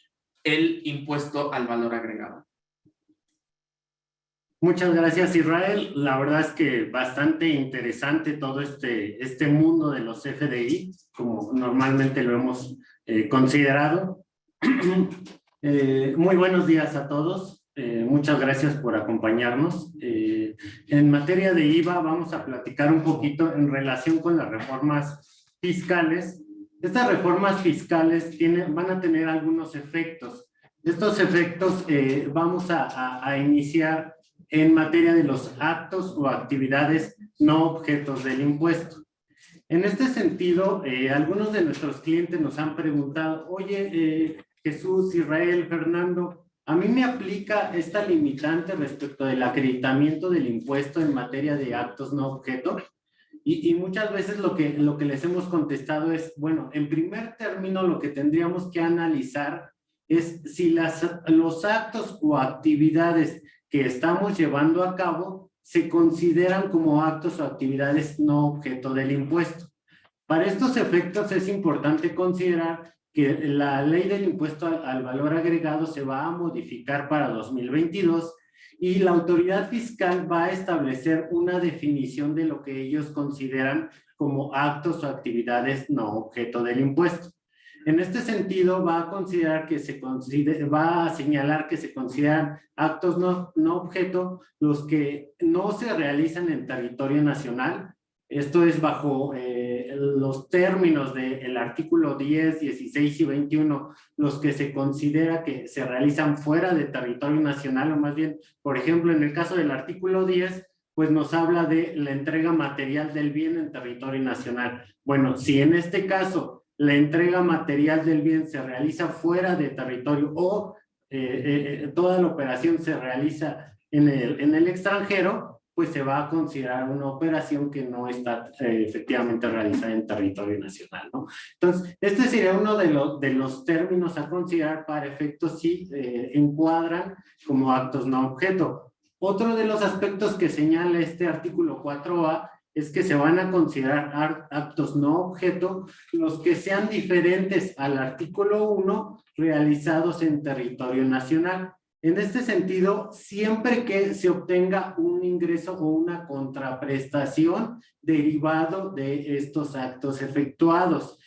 el impuesto al valor agregado. Muchas gracias, Israel. La verdad es que bastante interesante todo este mundo de los FDI, como normalmente lo hemos considerado. Muy buenos días a todos. Muchas gracias por acompañarnos. En materia de IVA vamos a platicar un poquito en relación con las reformas fiscales. Estas reformas fiscales van a tener algunos efectos. Estos efectos vamos a iniciar en materia de los actos o actividades no objetos del impuesto. En este sentido, algunos de nuestros clientes nos han preguntado, oye, Jesús, Israel, Fernando, a mí me aplica esta limitante respecto del acreditamiento del impuesto en materia de actos no objeto. Y muchas veces lo que les hemos contestado es, bueno, en primer término lo que tendríamos que analizar es si los actos o actividades que estamos llevando a cabo se consideran como actos o actividades no objeto del impuesto. Para estos efectos es importante considerar que la ley del impuesto al valor agregado se va a modificar para 2022 y la autoridad fiscal va a establecer una definición de lo que ellos consideran como actos o actividades no objeto del impuesto. En este sentido, va a señalar que se consideran actos no objeto los que no se realizan en territorio nacional. Esto es bajo los términos del artículo 10, 16 y 21, los que se considera que se realizan fuera de territorio nacional, o más bien, por ejemplo, en el caso del artículo 10, pues nos habla de la entrega material del bien en territorio nacional. Bueno, si en este caso la entrega material del bien se realiza fuera de territorio o toda la operación se realiza en el extranjero, pues se va a considerar una operación que no está efectivamente realizada en territorio nacional, ¿no? Entonces, este sería uno de los términos a considerar para efectos si encuadran como actos no objeto. Otro de los aspectos que señala este artículo 4A es que se van a considerar actos no objeto los que sean diferentes al artículo 1 realizados en territorio nacional. En este sentido, siempre que se obtenga un ingreso o una contraprestación derivado de estos actos efectuados.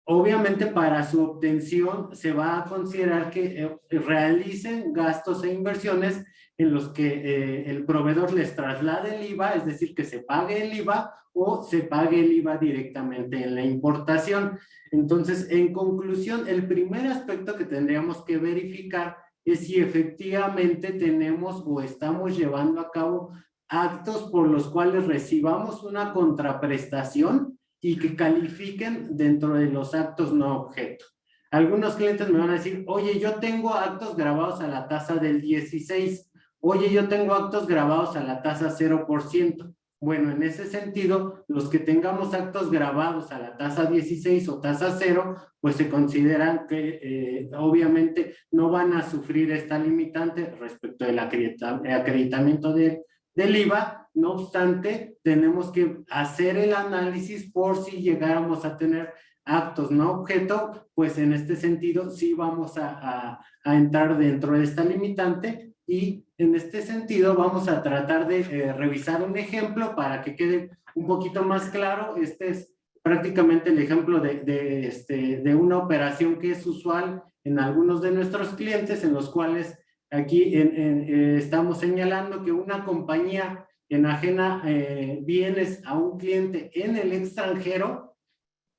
Obviamente, para su obtención se va a considerar que realicen gastos e inversiones en los que el proveedor les traslade el IVA, es decir, que se pague el IVA o se pague el IVA directamente en la importación. Entonces, en conclusión, el primer aspecto que tendríamos que verificar es si efectivamente tenemos o estamos llevando a cabo actos por los cuales recibamos una contraprestación y que califiquen dentro de los actos no objeto. Algunos clientes me van a decir, oye, yo tengo actos grabados a la tasa del 16, oye, yo tengo actos grabados a la tasa 0%. Bueno, en ese sentido, los que tengamos actos grabados a la tasa 16 o tasa 0, pues se consideran que obviamente no van a sufrir esta limitante respecto del acreditamiento del IVA. No obstante, tenemos que hacer el análisis por si llegáramos a tener actos no objeto, pues en este sentido sí vamos a entrar dentro de esta limitante. Y en este sentido vamos a tratar de revisar un ejemplo para que quede un poquito más claro. Este es prácticamente el ejemplo de una operación que es usual en algunos de nuestros clientes, en los cuales aquí estamos señalando que una compañía enajena bienes a un cliente en el extranjero,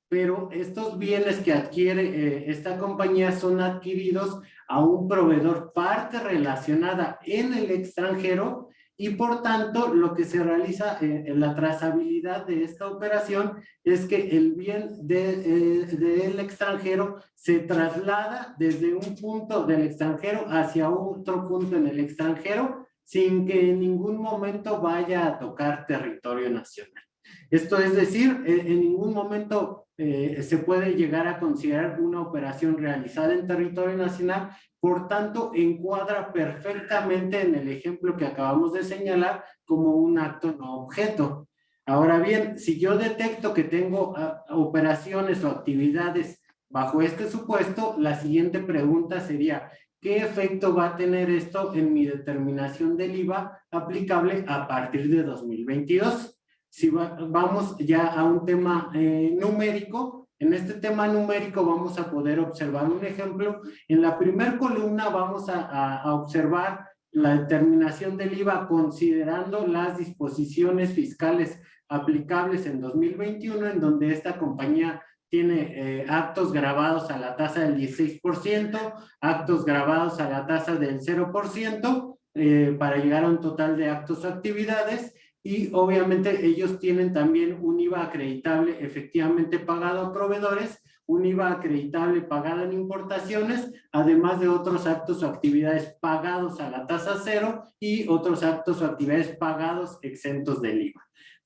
pero estos bienes que adquiere esta compañía son adquiridos a un proveedor parte relacionada en el extranjero y por tanto lo que se realiza en la trazabilidad de esta operación es que el bien del extranjero se traslada desde un punto del extranjero hacia otro punto en el extranjero sin que en ningún momento vaya a tocar territorio nacional. Esto es decir, en ningún momento se puede llegar a considerar una operación realizada en territorio nacional, por tanto, encuadra perfectamente en el ejemplo que acabamos de señalar como un acto no objeto. Ahora bien, si yo detecto que tengo operaciones o actividades bajo este supuesto, la siguiente pregunta sería, ¿qué efecto va a tener esto en mi determinación del IVA aplicable a partir de 2022? Si vamos ya a un tema numérico, en este tema numérico vamos a poder observar un ejemplo. En la primera columna vamos a observar la determinación del IVA considerando las disposiciones fiscales aplicables en 2021, en donde esta compañía tiene actos grabados a la tasa del 16%, actos grabados a la tasa del 0%, para llegar a un total de actos o actividades. Y obviamente ellos tienen también un IVA acreditable efectivamente pagado a proveedores, un IVA acreditable pagado en importaciones, además de otros actos o actividades pagados a la tasa 0 y otros actos o actividades pagados exentos del IVA.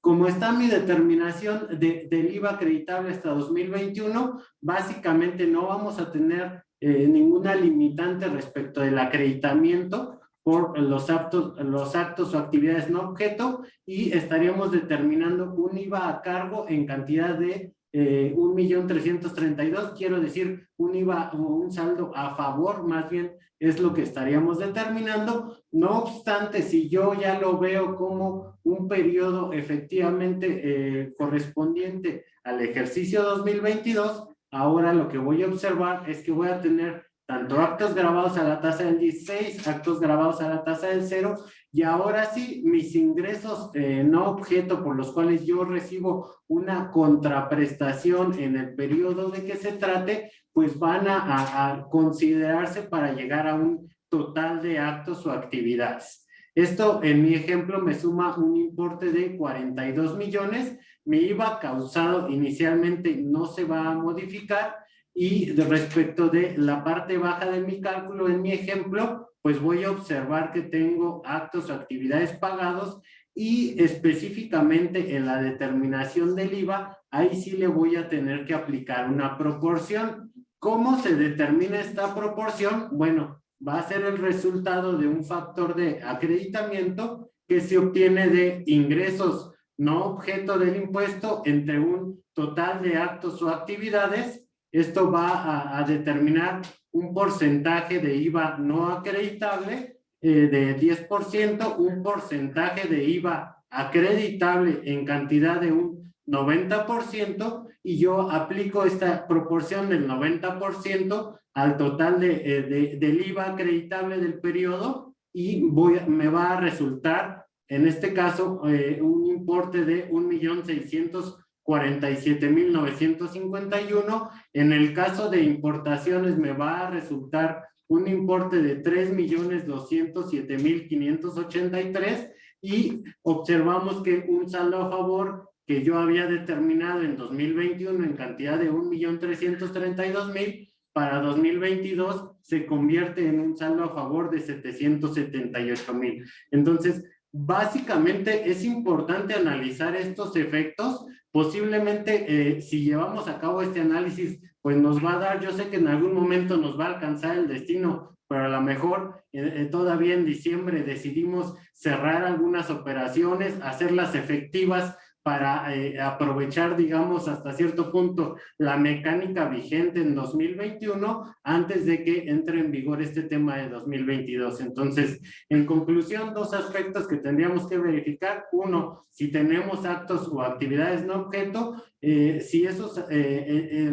como está mi determinación del IVA acreditable hasta 2021, básicamente no vamos a tener ninguna limitante respecto del acreditamiento por los actos o actividades no objeto, y estaríamos determinando un IVA a cargo en cantidad de 1.332.000, quiero decir, un IVA o un saldo a favor, más bien es lo que estaríamos determinando. No obstante, si yo ya lo veo como un periodo efectivamente correspondiente al ejercicio 2022, ahora lo que voy a observar es que voy a tener tanto actos grabados a la tasa del 16, actos grabados a la tasa del 0, y ahora sí, mis ingresos no objeto por los cuales yo recibo una contraprestación en el periodo de que se trate, pues van a considerarse para llegar a un total de actos o actividades. Esto en mi ejemplo me suma un importe de 42 millones, mi IVA causado inicialmente no se va a modificar, y respecto de la parte baja de mi cálculo, en mi ejemplo, pues voy a observar que tengo actos o actividades pagados, y específicamente en la determinación del IVA, ahí sí le voy a tener que aplicar una proporción. ¿Cómo se determina esta proporción? Bueno, va a ser el resultado de un factor de acreditamiento que se obtiene de ingresos no objeto del impuesto entre un total de actos o actividades. Esto va a determinar un porcentaje de IVA no acreditable de 10%, un porcentaje de IVA acreditable en cantidad de un 90%, y yo aplico esta proporción del 90% al total del IVA acreditable del periodo, y me va a resultar, en este caso, un importe de 1.647.951. En el caso de importaciones me va a resultar un importe de 3.207.583, y observamos que un saldo a favor que yo había determinado en 2021 en cantidad de 1.332.000, para 2022 se convierte en un saldo a favor de 778.000. Entonces, básicamente es importante analizar estos efectos. Posiblemente si llevamos a cabo este análisis, pues nos va a dar, yo sé que en algún momento nos va a alcanzar el destino, pero a lo mejor todavía en diciembre decidimos cerrar algunas operaciones, hacerlas efectivas para aprovechar, digamos, hasta cierto punto la mecánica vigente en 2021 antes de que entre en vigor este tema de 2022. Entonces, en conclusión, dos aspectos que tendríamos que verificar. Uno, si tenemos actos o actividades no objeto, si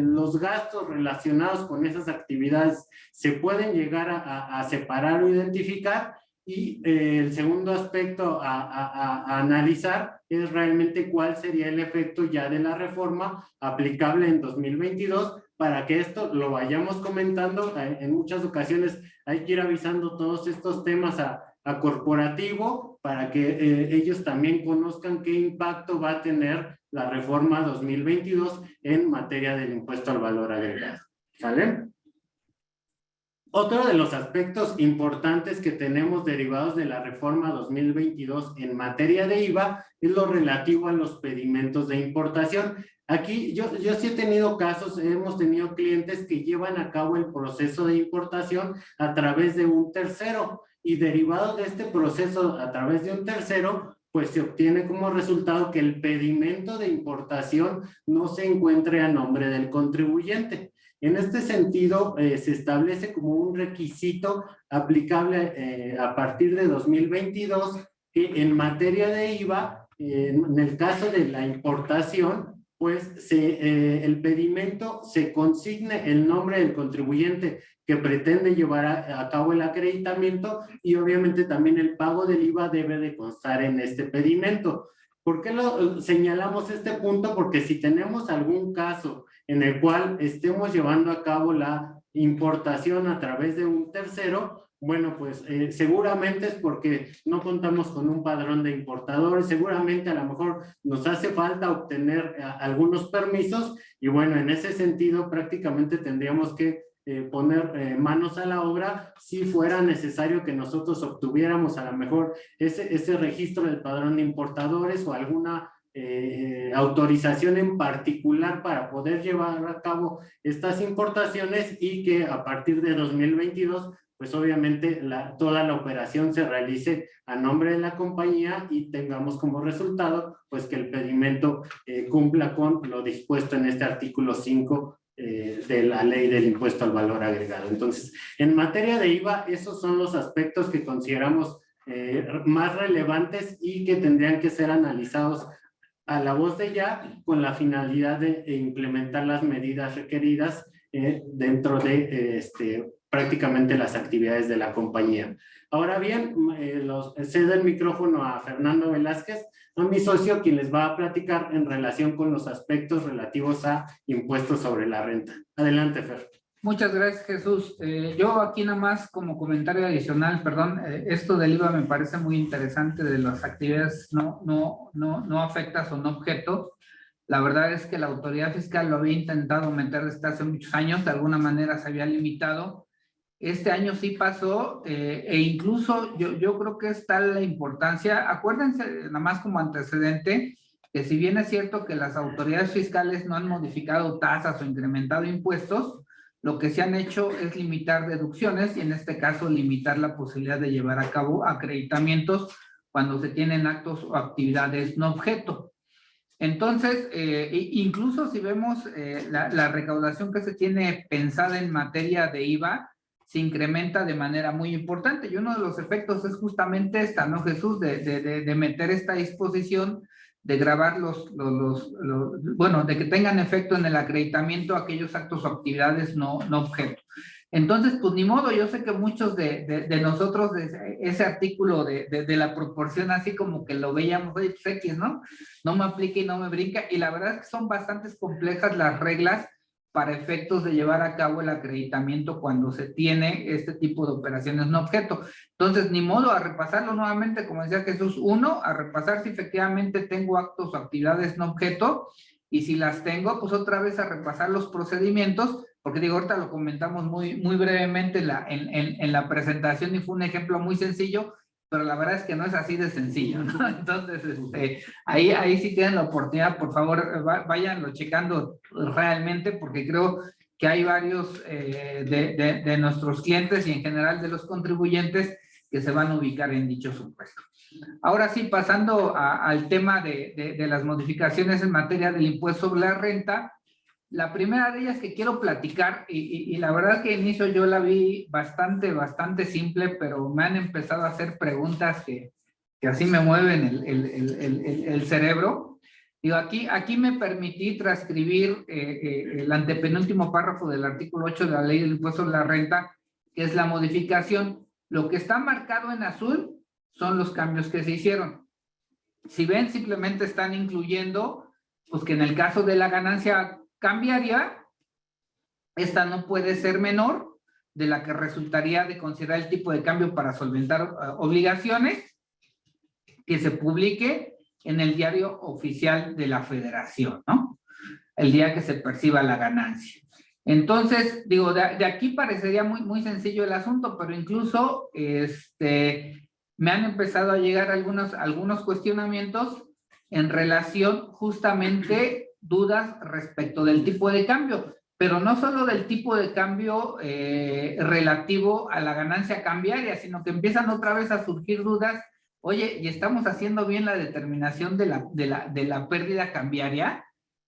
los gastos relacionados con esas actividades se pueden llegar a separar o identificar. Y el segundo aspecto a analizar es realmente cuál sería el efecto ya de la reforma aplicable en 2022, para que esto lo vayamos comentando. En muchas ocasiones hay que ir avisando todos estos temas a corporativo para que ellos también conozcan qué impacto va a tener la reforma 2022 en materia del impuesto al valor agregado. ¿Sale? Otro de los aspectos importantes que tenemos derivados de la reforma 2022 en materia de IVA es lo relativo a los pedimentos de importación. Aquí yo sí he tenido casos, hemos tenido clientes que llevan a cabo el proceso de importación a través de un tercero, y derivado de este proceso a través de un tercero, pues se obtiene como resultado que el pedimento de importación no se encuentre a nombre del contribuyente. En este sentido, se establece como un requisito aplicable a partir de 2022 que en materia de IVA, en el caso de la importación, pues el pedimento se consigne el nombre del contribuyente que pretende llevar a cabo el acreditamiento, y obviamente también el pago del IVA debe de constar en este pedimento. ¿Por qué lo señalamos este punto? Porque si tenemos algún caso en el cual estemos llevando a cabo la importación a través de un tercero, bueno, pues seguramente es porque no contamos con un padrón de importadores, seguramente a lo mejor nos hace falta obtener algunos permisos, y bueno, en ese sentido prácticamente tendríamos que poner manos a la obra si fuera necesario que nosotros obtuviéramos a lo mejor ese registro del padrón de importadores o alguna autorización en particular para poder llevar a cabo estas importaciones y que a partir de 2022, pues obviamente toda la operación se realice a nombre de la compañía y tengamos como resultado pues que el pedimento cumpla con lo dispuesto en este artículo 5 de la ley del impuesto al valor agregado. Entonces, en materia de IVA, esos son los aspectos que consideramos más relevantes y que tendrían que ser analizados a la voz de ya, con la finalidad de implementar las medidas requeridas dentro de prácticamente las actividades de la compañía. Ahora bien, cedo el micrófono a Fernando Velázquez, a mi socio, quien les va a platicar en relación con los aspectos relativos a impuestos sobre la renta. Adelante, Fer. Muchas gracias, Jesús. Yo aquí nada más como comentario adicional, perdón, esto del IVA me parece muy interesante de las actividades no afectas o no objeto. La verdad es que la autoridad fiscal lo había intentado meter desde hace muchos años, de alguna manera se había limitado. Este año sí pasó e incluso yo creo que está la importancia, acuérdense nada más como antecedente, que si bien es cierto que las autoridades fiscales no han modificado tasas o incrementado impuestos, lo que se han hecho es limitar deducciones y en este caso limitar la posibilidad de llevar a cabo acreditamientos cuando se tienen actos o actividades no objeto. Entonces, incluso si vemos la recaudación que se tiene pensada en materia de IVA, se incrementa de manera muy importante y uno de los efectos es justamente esta, ¿no, Jesús? De meter esta disposición de grabar bueno, de que tengan efecto en el acreditamiento aquellos actos o actividades no objeto. Entonces, pues ni modo, yo sé que muchos de nosotros ese artículo de la proporción así como que lo veíamos, oye, pues X, ¿no? No me aplica y no me brinca, y la verdad es que son bastante complejas las reglas para efectos de llevar a cabo el acreditamiento cuando se tiene este tipo de operaciones no objeto. Entonces, ni modo, a repasarlo nuevamente, como decía Jesús, a repasar si efectivamente tengo actos o actividades no objeto, y si las tengo, pues otra vez a repasar los procedimientos, porque digo, ahorita lo comentamos muy brevemente en la presentación y fue un ejemplo muy sencillo, pero la verdad es que no es así de sencillo, ¿no? Entonces, ahí sí tienen la oportunidad, por favor, váyanlo checando realmente, porque creo que hay varios de nuestros clientes y en general de los contribuyentes que se van a ubicar en dicho supuesto. Ahora sí, pasando al tema de las modificaciones en materia del impuesto sobre la renta, la primera de ellas que quiero platicar, y la verdad que al inicio yo la vi bastante simple, pero me han empezado a hacer preguntas que así me mueven el cerebro. Digo, aquí me permití transcribir el antepenúltimo párrafo del artículo 8 de la ley del impuesto sobre la renta, que es la modificación. Lo que está marcado en azul son los cambios que se hicieron. Si ven, simplemente están incluyendo, pues que en el caso de la ganancia cambiaria, esta no puede ser menor de la que resultaría de considerar el tipo de cambio para solventar obligaciones que se publique en el diario oficial de la Federación, ¿no? El día que se perciba la ganancia. Entonces, digo, de aquí parecería muy sencillo el asunto, pero incluso me han empezado a llegar algunos cuestionamientos en relación justamente dudas respecto del tipo de cambio, pero no solo del tipo de cambio relativo a la ganancia cambiaria, sino que empiezan otra vez a surgir dudas. Oye, ¿y estamos haciendo bien la determinación de la pérdida cambiaria?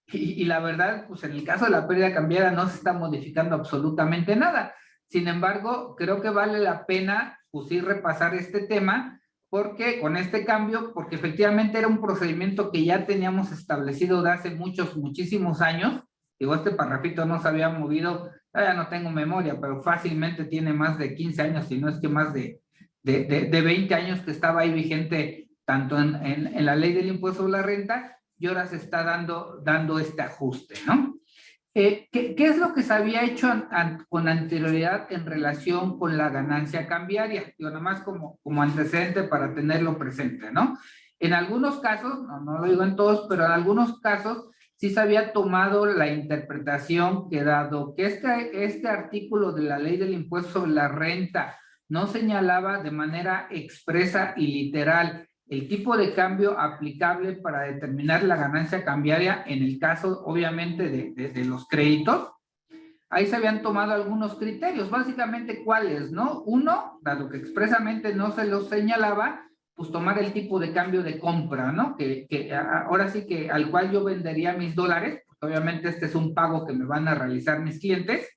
Y la verdad, pues en el caso de la pérdida cambiaria no se está modificando absolutamente nada. Sin embargo, creo que vale la pena pues sí repasar este tema, porque con este cambio, porque efectivamente era un procedimiento que ya teníamos establecido de hace muchísimos años. Digo, este parrafito no se había movido, ya no tengo memoria, pero fácilmente tiene más de 15 años, si no es que más de 20 años que estaba ahí vigente, tanto en la ley del impuesto sobre la renta, y ahora se está dando este ajuste, ¿no? ¿Qué es lo que se había hecho con anterioridad en relación con la ganancia cambiaria? Digo, nada más como antecedente para tenerlo presente, ¿no? En algunos casos, no lo digo en todos, pero en algunos casos sí se había tomado la interpretación que dado que este artículo de la ley del impuesto sobre la renta no señalaba de manera expresa y literal el tipo de cambio aplicable para determinar la ganancia cambiaria en el caso, obviamente, de los créditos. Ahí se habían tomado algunos criterios, básicamente cuáles, ¿no? Uno, dado que expresamente no se los señalaba, pues tomar el tipo de cambio de compra, ¿no? Que ahora sí que al cual yo vendería mis dólares, porque obviamente este es un pago que me van a realizar mis clientes,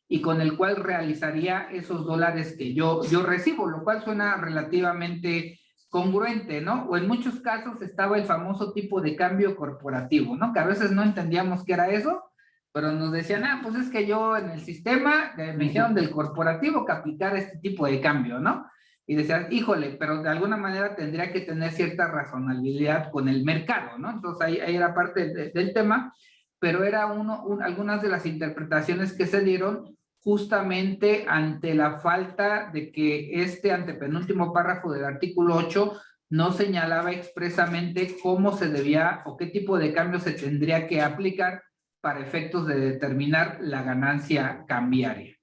y con el cual realizaría esos dólares que yo recibo, lo cual suena relativamente congruente, ¿no? O en muchos casos estaba el famoso tipo de cambio corporativo, ¿no? Que a veces no entendíamos qué era eso, pero nos decían, pues es que yo en el sistema me dijeron del corporativo que aplicar este tipo de cambio, ¿no? Y decían, híjole, pero de alguna manera tendría que tener cierta razonabilidad con el mercado, ¿no? Entonces ahí era parte del tema, pero era algunas de las interpretaciones que se dieron justamente ante la falta de que este antepenúltimo párrafo del artículo 8 no señalaba expresamente cómo se debía o qué tipo de cambio se tendría que aplicar para efectos de determinar la ganancia cambiaria.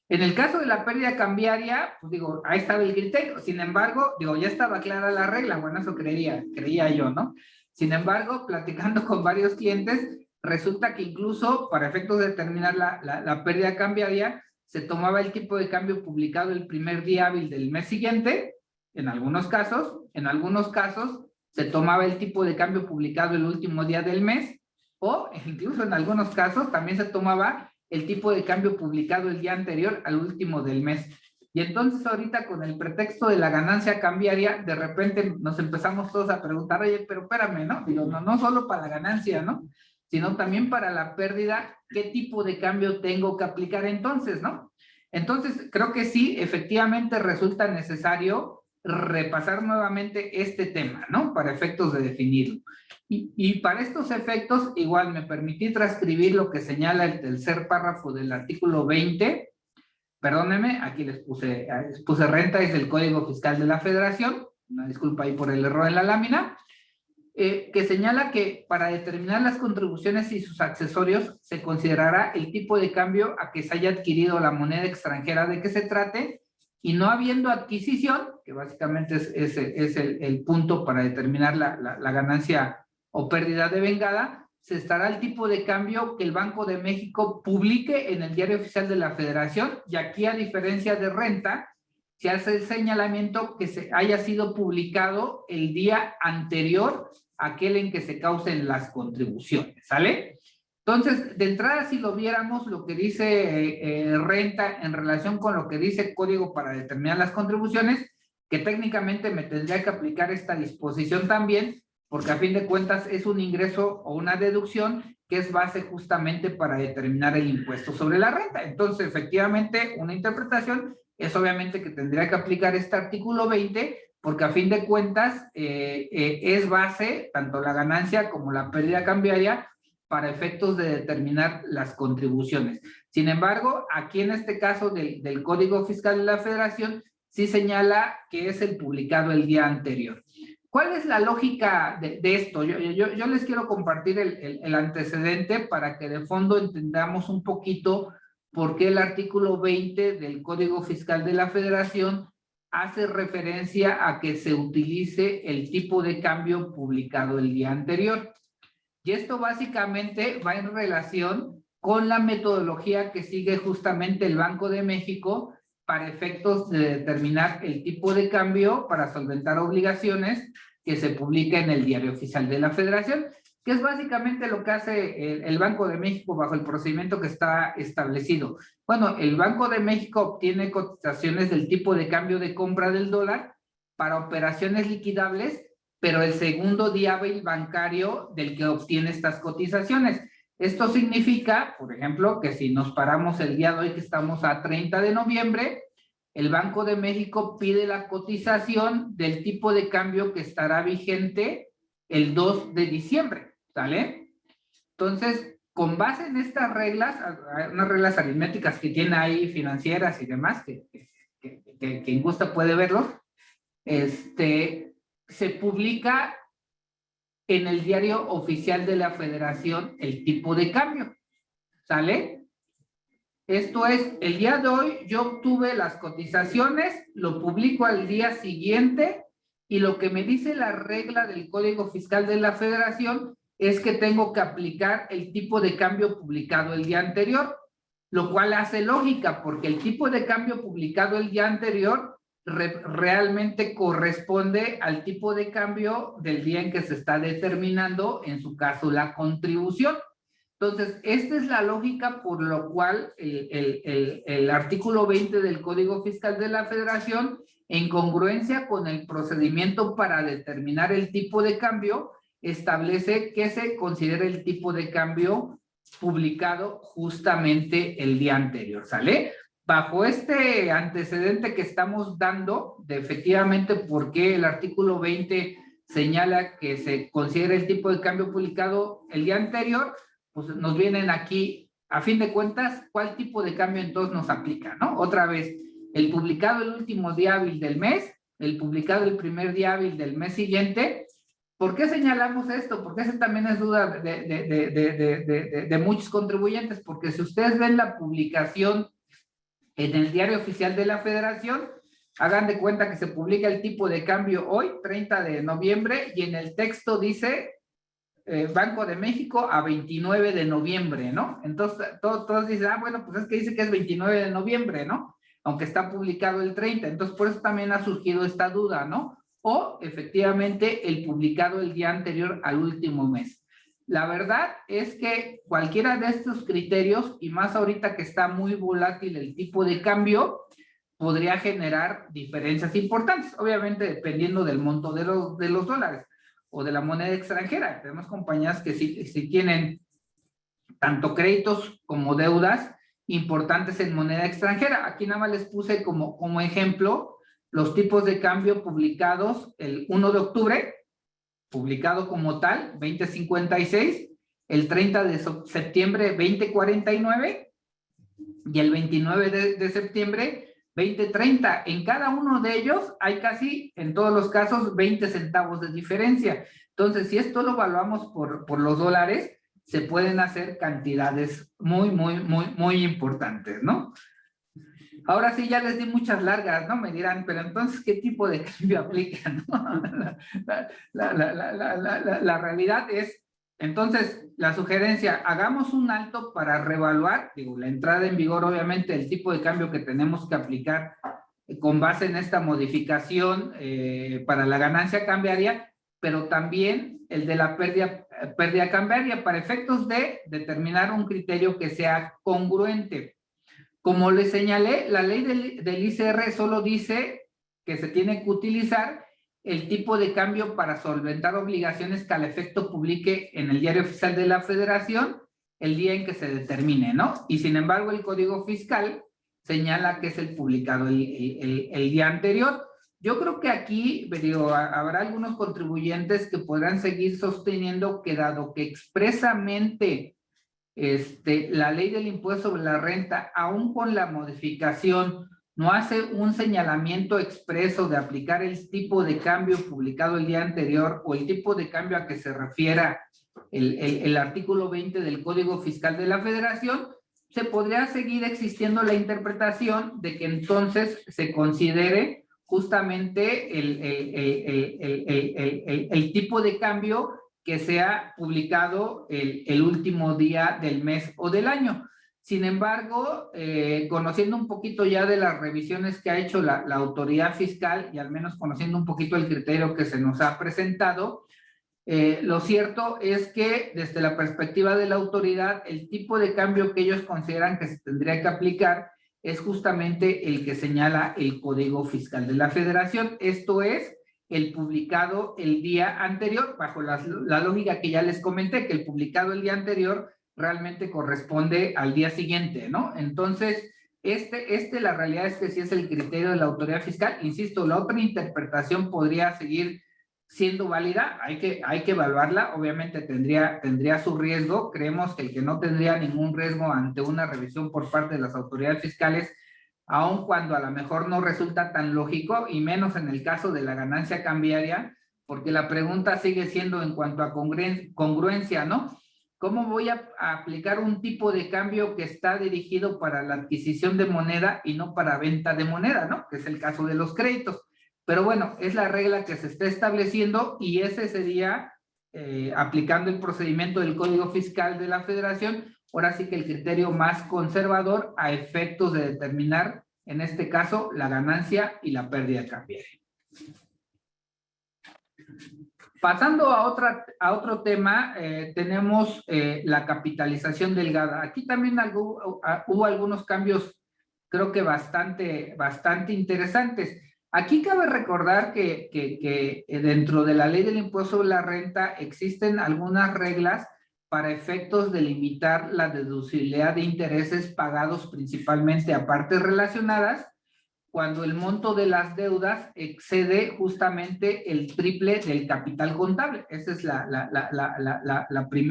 En el caso de la pérdida cambiaria, pues digo, ahí estaba el criterio. Sin embargo, digo, ya estaba clara la regla, bueno, eso creía yo, ¿no? Sin embargo, platicando con varios clientes, resulta que incluso para efectos de determinar la pérdida cambiaria, se tomaba el tipo de cambio publicado el primer día hábil del mes siguiente, en algunos casos se tomaba el tipo de cambio publicado el último día del mes, o incluso en algunos casos también se tomaba el tipo de cambio publicado el día anterior al último del mes. Y entonces ahorita con el pretexto de la ganancia cambiaria, de repente nos empezamos todos a preguntar, oye, pero espérame, ¿no? Digo, no solo para la ganancia, ¿no? Sino también para la pérdida, ¿qué tipo de cambio tengo que aplicar entonces, no? Entonces, creo que sí, efectivamente resulta necesario repasar nuevamente este tema, ¿no? Para efectos de definirlo. Y para estos efectos, igual me permití transcribir lo que señala el tercer párrafo del artículo 20. Perdónenme, aquí les puse renta, es el Código Fiscal de la Federación. Una disculpa ahí por el error en la lámina. Que señala que para determinar las contribuciones y sus accesorios se considerará el tipo de cambio a que se haya adquirido la moneda extranjera de que se trate, y no habiendo adquisición, que básicamente es el punto para determinar la ganancia o pérdida devengada, se estará el tipo de cambio que el Banco de México publique en el Diario Oficial de la Federación, y aquí, a diferencia de renta, se hace el señalamiento que se haya sido publicado el día anterior a aquel en que se causen las contribuciones, ¿sale? Entonces, de entrada, si lo viéramos, lo que dice renta en relación con lo que dice código para determinar las contribuciones, que técnicamente me tendría que aplicar esta disposición también, porque a fin de cuentas es un ingreso o una deducción que es base justamente para determinar el impuesto sobre la renta. Entonces, efectivamente, una interpretación es obviamente que tendría que aplicar este artículo 20, porque a fin de cuentas es base tanto la ganancia como la pérdida cambiaria para efectos de determinar las contribuciones. Sin embargo, aquí en este caso del Código Fiscal de la Federación, sí señala que es el publicado el día anterior. ¿Cuál es la lógica de esto? Yo les quiero compartir el antecedente para que de fondo entendamos un poquito por qué el artículo 20 del Código Fiscal de la Federación hace referencia a que se utilice el tipo de cambio publicado el día anterior. Y esto básicamente va en relación con la metodología que sigue justamente el Banco de México para efectos de determinar el tipo de cambio para solventar obligaciones que se publica en el Diario Oficial de la Federación, que es básicamente lo que hace el Banco de México bajo el procedimiento que está establecido. Bueno, el Banco de México obtiene cotizaciones del tipo de cambio de compra del dólar para operaciones liquidables, pero el segundo día hábil bancario del que obtiene estas cotizaciones. Esto significa, por ejemplo, que si nos paramos el día de hoy, que estamos a 30 de noviembre, el Banco de México pide la cotización del tipo de cambio que estará vigente el 2 de diciembre, ¿sale? Entonces, con base en estas reglas, unas reglas aritméticas que tiene ahí financieras y demás, que quien gusta puede verlos, se publica en el Diario Oficial de la Federación el tipo de cambio, ¿sale? Esto es, el día de hoy yo obtuve las cotizaciones, lo publico al día siguiente y lo que me dice la regla del Código Fiscal de la Federación es que tengo que aplicar el tipo de cambio publicado el día anterior, lo cual hace lógica, porque el tipo de cambio publicado el día anterior realmente corresponde al tipo de cambio del día en que se está determinando, en su caso, la contribución. Entonces, esta es la lógica por lo cual el artículo 20 del Código Fiscal de la Federación, en congruencia con el procedimiento para determinar el tipo de cambio, establece que se considere el tipo de cambio publicado justamente el día anterior, ¿sale? Bajo este antecedente que estamos dando, de efectivamente por qué el artículo 20 señala que se considera el tipo de cambio publicado el día anterior, pues nos vienen aquí, a fin de cuentas, ¿cuál tipo de cambio entonces nos aplica, no? Otra vez, el publicado el último día hábil del mes, el publicado el primer día hábil del mes siguiente. ¿Por qué señalamos esto? Porque esa también es duda de muchos contribuyentes, porque si ustedes ven la publicación en el Diario Oficial de la Federación, hagan de cuenta que se publica el tipo de cambio hoy, 30 de noviembre, y en el texto dice Banco de México a 29 de noviembre, ¿no? Entonces, todos dicen, bueno, pues es que dice que es 29 de noviembre, ¿no? Aunque está publicado el 30, entonces por eso también ha surgido esta duda, ¿no? O efectivamente el publicado el día anterior al último mes. La verdad es que cualquiera de estos criterios, y más ahorita que está muy volátil el tipo de cambio, podría generar diferencias importantes, obviamente dependiendo del monto de los dólares o de la moneda extranjera. Tenemos compañías que sí tienen tanto créditos como deudas importantes en moneda extranjera. Aquí nada más les puse como ejemplo los tipos de cambio publicados el 1 de octubre, publicado como tal, 2056, el 30 de septiembre, 2049, y el 29 de septiembre, 2030. En cada uno de ellos hay casi, en todos los casos, 20 centavos de diferencia. Entonces, si esto lo evaluamos por los dólares, se pueden hacer cantidades muy importantes, ¿no? Ahora sí, ya les di muchas largas, ¿no? Me dirán, pero entonces, ¿qué tipo de cambio aplican? ¿No? La realidad es, entonces, la sugerencia, hagamos un alto para reevaluar, digo, la entrada en vigor, obviamente, el tipo de cambio que tenemos que aplicar con base en esta modificación para la ganancia cambiaria, pero también el de la pérdida cambiaria para efectos de determinar un criterio que sea congruente. Como les señalé, la ley del ICR solo dice que se tiene que utilizar el tipo de cambio para solventar obligaciones que al efecto publique en el Diario Oficial de la Federación el día en que se determine, ¿no? Y sin embargo, el Código Fiscal señala que es el publicado el día anterior. Yo creo que aquí, digo, habrá algunos contribuyentes que podrán seguir sosteniendo que dado que expresamente la ley del impuesto sobre la renta, aún con la modificación, no hace un señalamiento expreso de aplicar el tipo de cambio publicado el día anterior o el tipo de cambio a que se refiera el artículo 20 del Código Fiscal de la Federación, se podría seguir existiendo la interpretación de que entonces se considere justamente el tipo de cambio que sea publicado el último día del mes o del año. Sin embargo, conociendo un poquito ya de las revisiones que ha hecho la autoridad fiscal y al menos conociendo un poquito el criterio que se nos ha presentado, lo cierto es que desde la perspectiva de la autoridad, el tipo de cambio que ellos consideran que se tendría que aplicar es justamente el que señala el Código Fiscal de la Federación. Esto es el publicado el día anterior, bajo la lógica que ya les comenté, que el publicado el día anterior realmente corresponde al día siguiente, ¿no? Entonces, la realidad es que sí es el criterio de la autoridad fiscal. Insisto, la otra interpretación podría seguir siendo válida, hay que evaluarla, obviamente tendría su riesgo. Creemos que el que no tendría ningún riesgo ante una revisión por parte de las autoridades fiscales, aun cuando a lo mejor no resulta tan lógico, y menos en el caso de la ganancia cambiaria, porque la pregunta sigue siendo en cuanto a congruencia, ¿no? ¿Cómo voy a aplicar un tipo de cambio que está dirigido para la adquisición de moneda y no para venta de moneda, ¿no? Que es el caso de los créditos. Pero bueno, es la regla que se está estableciendo y ese sería, aplicando el procedimiento del Código Fiscal de la Federación, ahora sí que el criterio más conservador a efectos de determinar, en este caso, la ganancia y la pérdida cambiaria. Pasando a otro tema, tenemos la capitalización delgada. Aquí también hubo algunos cambios, creo que bastante interesantes. Aquí cabe recordar que dentro de la ley del impuesto sobre la renta existen algunas reglas para efectos de limitar la deducibilidad de intereses pagados principalmente a partes relacionadas cuando el monto de las deudas excede justamente el triple del capital contable. Ese es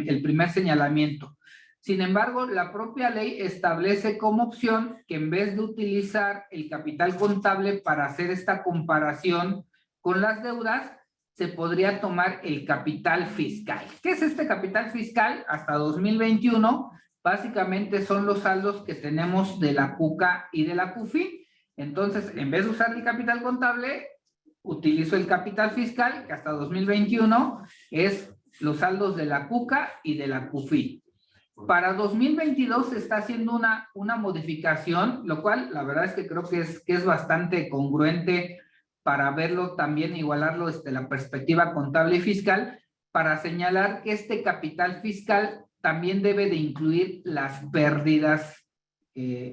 el primer señalamiento. Sin embargo, la propia ley establece como opción que en vez de utilizar el capital contable para hacer esta comparación con las deudas, se podría tomar el capital fiscal. ¿Qué es este capital fiscal? Hasta 2021, básicamente son los saldos que tenemos de la CUCA y de la CUFI. Entonces, en vez de usar el capital contable, utilizo el capital fiscal, que hasta 2021 es los saldos de la CUCA y de la CUFI. Para 2022 se está haciendo una modificación, lo cual la verdad es que creo que es bastante congruente para verlo también, igualarlo desde la perspectiva contable y fiscal, para señalar que este capital fiscal también debe de incluir las pérdidas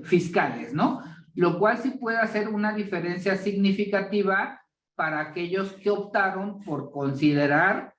fiscales, ¿no? Lo cual sí puede hacer una diferencia significativa para aquellos que optaron por considerar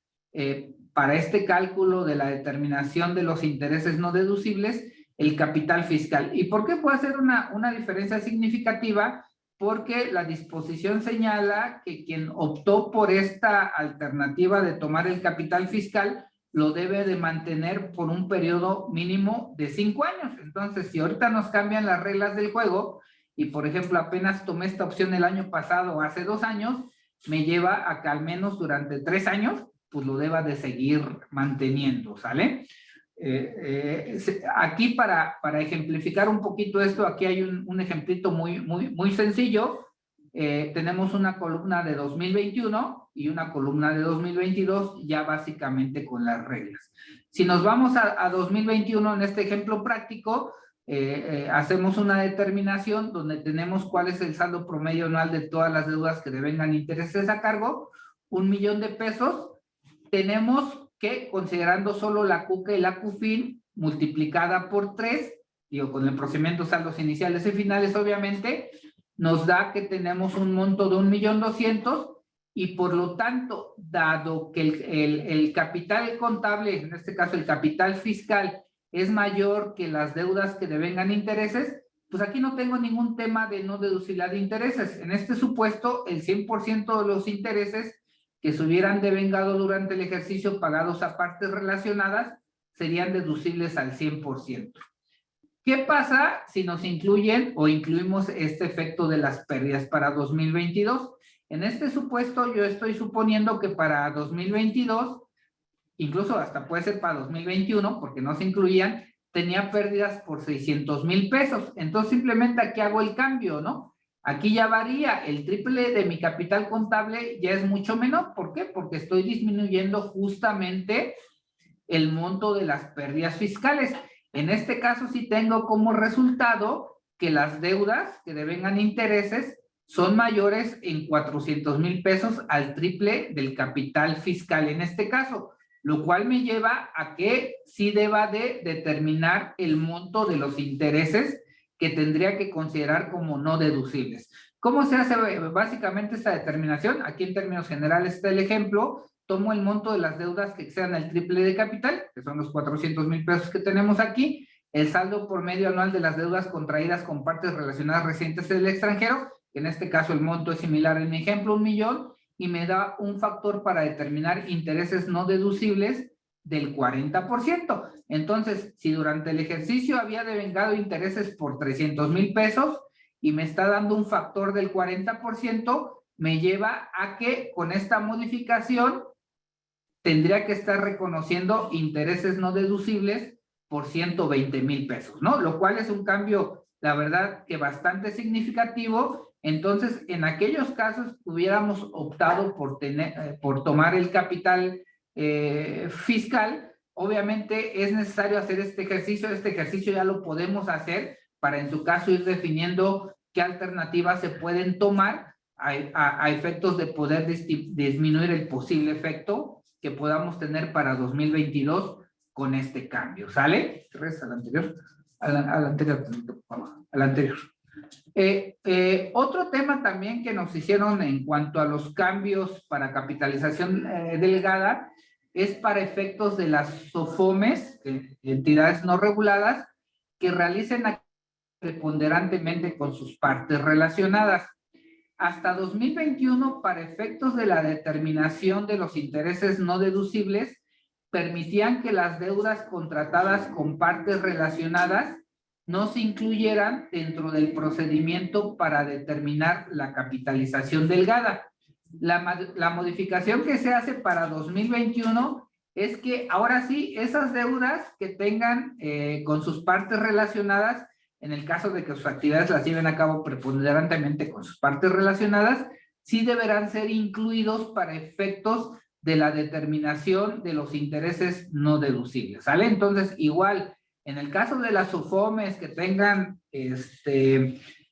para este cálculo de la determinación de los intereses no deducibles el capital fiscal. ¿Y por qué puede hacer una diferencia significativa? Porque la disposición señala que quien optó por esta alternativa de tomar el capital fiscal lo debe de mantener por un periodo mínimo de 5 años. Entonces, si ahorita nos cambian las reglas del juego y, por ejemplo, apenas tomé esta opción el año pasado o hace 2 años, me lleva a que al menos durante 3 años pues lo deba de seguir manteniendo, ¿sale? Aquí para ejemplificar un poquito esto, aquí hay un ejemplito muy sencillo. Tenemos una columna de 2021 y una columna de 2022 ya básicamente con las reglas. Si nos vamos a 2021 en este ejemplo práctico, hacemos una determinación donde tenemos cuál es el saldo promedio anual de todas las deudas que devengan intereses a cargo, 1,000,000 de pesos. Tenemos que, considerando solo la CUCA y la CUFIN, multiplicada por 3, digo, con el procedimiento saldos iniciales y finales, obviamente, nos da que tenemos un monto de 1,200,000 y por lo tanto, dado que el capital contable, en este caso el capital fiscal, es mayor que las deudas que devengan intereses, pues aquí no tengo ningún tema de no deducibilidad de intereses. En este supuesto, el 100% de los intereses que se hubieran devengado durante el ejercicio pagados a partes relacionadas serían deducibles al 100%. ¿Qué pasa si nos incluyen o incluimos este efecto de las pérdidas para 2022? En este supuesto yo estoy suponiendo que para 2022, incluso hasta puede ser para 2021, porque no se incluían, tenía pérdidas por 600,000 pesos. Entonces simplemente aquí hago el cambio, ¿no? Aquí ya varía, el triple de mi capital contable ya es mucho menor. ¿Por qué? Porque estoy disminuyendo justamente el monto de las pérdidas fiscales. En este caso sí tengo como resultado que las deudas que devengan intereses son mayores en 400,000 pesos al triple del capital fiscal en este caso, lo cual me lleva a que sí deba de determinar el monto de los intereses que tendría que considerar como no deducibles. ¿Cómo se hace básicamente esta determinación? Aquí en términos generales está el ejemplo. Tomo el monto de las deudas que excedan el triple de capital, que son los 400,000 pesos que tenemos aquí, el saldo por medio anual de las deudas contraídas con partes relacionadas recientes del extranjero, que en este caso el monto es similar en mi ejemplo, 1,000,000, y me da un factor para determinar intereses no deducibles del 40%. Entonces, si durante el ejercicio había devengado intereses por 300,000 pesos y me está dando un factor del 40%, me lleva a que con esta modificación tendría que estar reconociendo intereses no deducibles por 120,000 pesos, ¿no? Lo cual es un cambio, la verdad, que bastante significativo Entonces, en aquellos casos hubiéramos optado por tomar el capital fiscal. Obviamente es necesario hacer este ejercicio ya lo podemos hacer para en su caso ir definiendo qué alternativas se pueden tomar a efectos de poder disminuir el posible efecto que podamos tener para 2022 con este cambio, ¿sale? Al anterior, al anterior. Otro tema también que nos hicieron en cuanto a los cambios para capitalización delgada es para efectos de las SOFOMES, entidades no reguladas, que realicen preponderantemente con sus partes relacionadas. Hasta 2021, para efectos de la determinación de los intereses no deducibles, permitían que las deudas contratadas con partes relacionadas no se incluyeran dentro del procedimiento para determinar la capitalización delgada. La modificación que se hace para 2021 es que ahora sí, esas deudas que tengan con sus partes relacionadas, en el caso de que sus actividades las lleven a cabo preponderantemente con sus partes relacionadas, sí deberán ser incluidos para efectos de la determinación de los intereses no deducibles, ¿sale? Entonces, igual, en el caso de las SOFOMES que tengan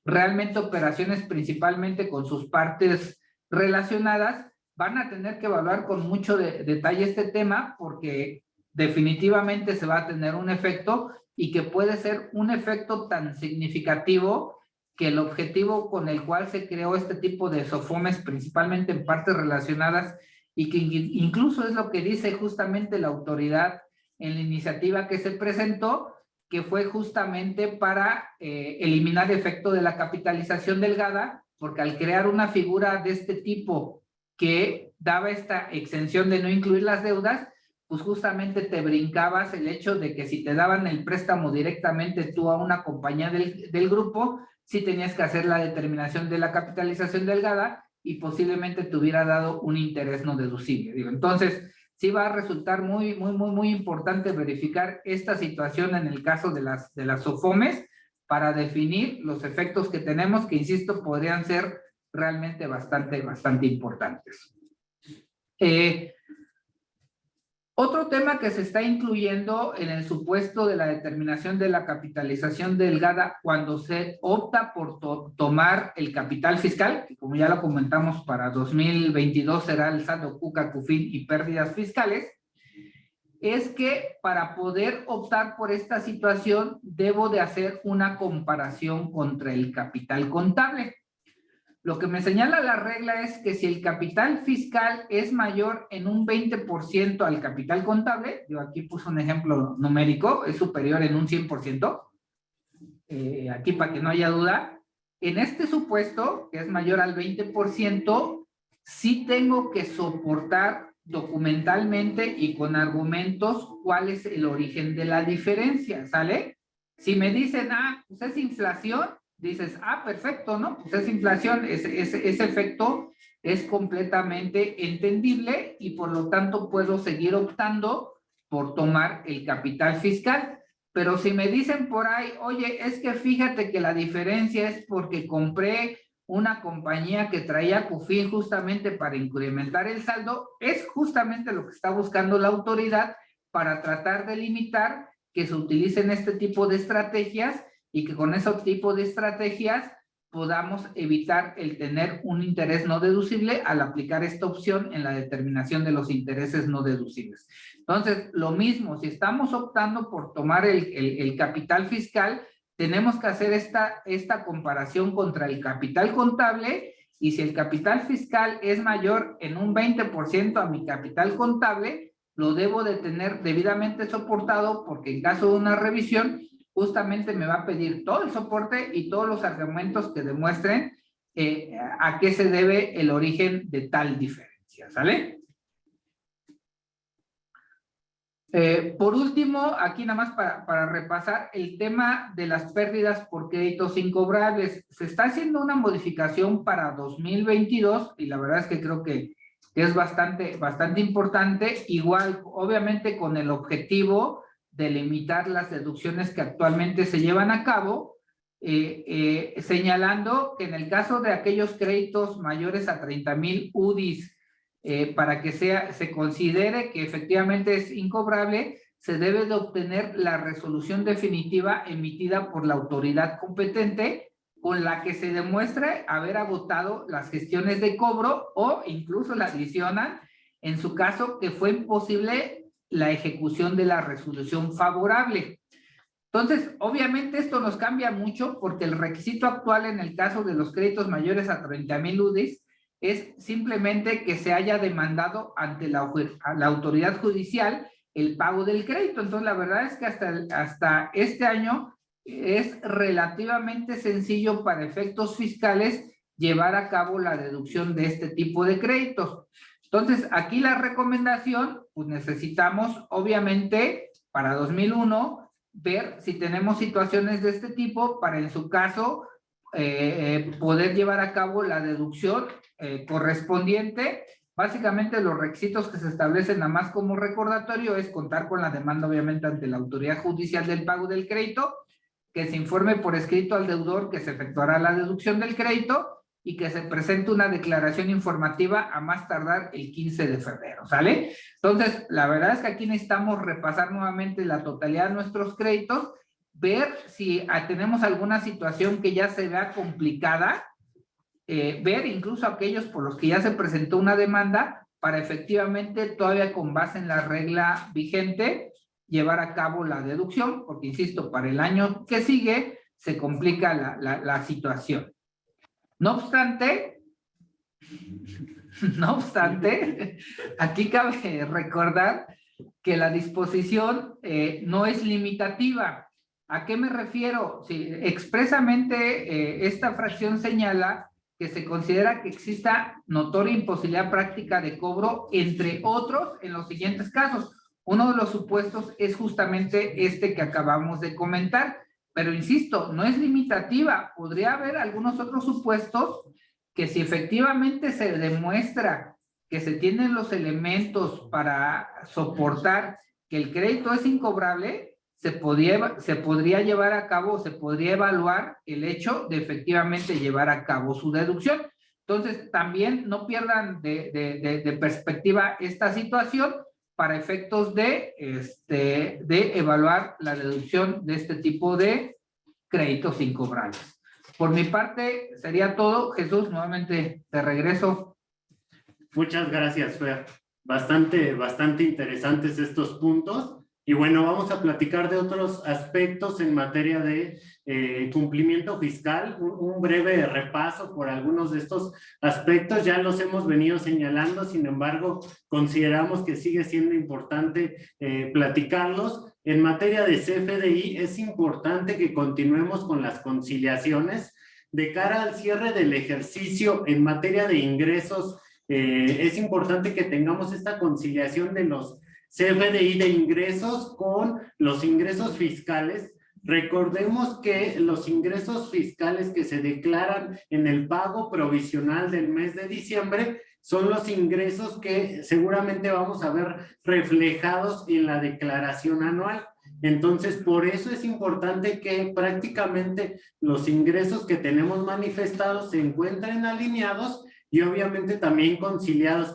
realmente operaciones principalmente con sus partes relacionadas, van a tener que evaluar con mucho detalle este tema porque definitivamente se va a tener un efecto y que puede ser un efecto tan significativo que el objetivo con el cual se creó este tipo de SOFOMES, principalmente en partes relacionadas, y que incluso es lo que dice justamente la autoridad en la iniciativa que se presentó, que fue justamente para eliminar el efecto de la capitalización delgada, porque al crear una figura de este tipo que daba esta exención de no incluir las deudas, pues justamente te brincabas el hecho de que si te daban el préstamo directamente tú a una compañía del grupo, sí tenías que hacer la determinación de la capitalización delgada y posiblemente te hubiera dado un interés no deducible. Digo, entonces, sí va a resultar muy importante verificar esta situación en el caso de las SOFOMES para definir los efectos que tenemos, que insisto, podrían ser realmente bastante importantes. Otro tema que se está incluyendo en el supuesto de la determinación de la capitalización delgada cuando se opta por tomar el capital fiscal, que como ya lo comentamos para 2022 será el saldo CUCA, CUFIN y pérdidas fiscales, es que para poder optar por esta situación debo de hacer una comparación contra el capital contable. Lo que me señala la regla es que si el capital fiscal es mayor en un 20% al capital contable, yo aquí puse un ejemplo numérico, es superior en un 100%, aquí para que no haya duda, en este supuesto, que es mayor al 20%, sí tengo que soportar documentalmente y con argumentos cuál es el origen de la diferencia, ¿sale? Si me dicen, pues es inflación, dices, perfecto, ¿no? Pues es inflación, ese efecto es completamente entendible y por lo tanto puedo seguir optando por tomar el capital fiscal. Pero si me dicen por ahí, oye, es que fíjate que la diferencia es porque compré una compañía que traía CUFIN justamente para incrementar el saldo, es justamente lo que está buscando la autoridad para tratar de limitar que se utilicen este tipo de estrategias y que con ese tipo de estrategias podamos evitar el tener un interés no deducible al aplicar esta opción en la determinación de los intereses no deducibles. Entonces, lo mismo, si estamos optando por tomar el capital fiscal, tenemos que hacer esta comparación contra el capital contable y si el capital fiscal es mayor en un 20% a mi capital contable, lo debo de tener debidamente soportado porque en caso de una revisión, justamente me va a pedir todo el soporte y todos los argumentos que demuestren a qué se debe el origen de tal diferencia, ¿sale? Por último, aquí nada más para repasar el tema de las pérdidas por créditos incobrables. Se está haciendo una modificación para 2022 y la verdad es que creo que es bastante importante, igual obviamente con el objetivo de limitar las deducciones que actualmente se llevan a cabo, señalando que en el caso de aquellos créditos mayores a 30,000 UDIs, para que se considere que efectivamente es incobrable, se debe de obtener la resolución definitiva emitida por la autoridad competente con la que se demuestre haber agotado las gestiones de cobro o incluso la adicionan en su caso que fue imposible la ejecución de la resolución favorable. Entonces, obviamente esto nos cambia mucho porque el requisito actual en el caso de los créditos mayores a 30,000 UDIs es simplemente que se haya demandado ante la autoridad judicial el pago del crédito. Entonces, la verdad es que hasta este año es relativamente sencillo para efectos fiscales llevar a cabo la deducción de este tipo de créditos. Entonces, aquí la recomendación, pues necesitamos, obviamente, para 2001, ver si tenemos situaciones de este tipo para, en su caso, poder llevar a cabo la deducción correspondiente. Básicamente, los requisitos que se establecen nada más como recordatorio es contar con la demanda, obviamente, ante la autoridad judicial del pago del crédito, que se informe por escrito al deudor que se efectuará la deducción del crédito y que se presente una declaración informativa a más tardar el 15 de febrero, ¿sale? Entonces, la verdad es que aquí necesitamos repasar nuevamente la totalidad de nuestros créditos, ver si tenemos alguna situación que ya se vea complicada, ver incluso aquellos por los que ya se presentó una demanda para efectivamente todavía con base en la regla vigente llevar a cabo la deducción, porque insisto, para el año que sigue se complica la situación. No obstante, aquí cabe recordar que la disposición no es limitativa. ¿A qué me refiero? Sí, expresamente esta fracción señala que se considera que exista notoria imposibilidad práctica de cobro, entre otros, en los siguientes casos. Uno de los supuestos es justamente este que acabamos de comentar, pero insisto, no es limitativa. Podría haber algunos otros supuestos que si efectivamente se demuestra que se tienen los elementos para soportar que el crédito es incobrable, se podría llevar a cabo, se podría evaluar el hecho de efectivamente llevar a cabo su deducción. Entonces, también no pierdan de perspectiva esta situación para efectos de evaluar la deducción de este tipo de créditos incobrables. Por mi parte, sería todo. Jesús, nuevamente te regreso. Muchas gracias, Fer. Bastante interesantes estos puntos. Y bueno, vamos a platicar de otros aspectos en materia de cumplimiento fiscal. Un breve repaso por algunos de estos aspectos. Ya los hemos venido señalando, sin embargo, consideramos que sigue siendo importante platicarlos. En materia de CFDI, es importante que continuemos con las conciliaciones de cara al cierre del ejercicio en materia de ingresos. Es importante que tengamos esta conciliación de los CFDI de ingresos con los ingresos fiscales. Recordemos que los ingresos fiscales que se declaran en el pago provisional del mes de diciembre son los ingresos que seguramente vamos a ver reflejados en la declaración anual. Entonces, por eso es importante que prácticamente los ingresos que tenemos manifestados se encuentren alineados y obviamente también conciliados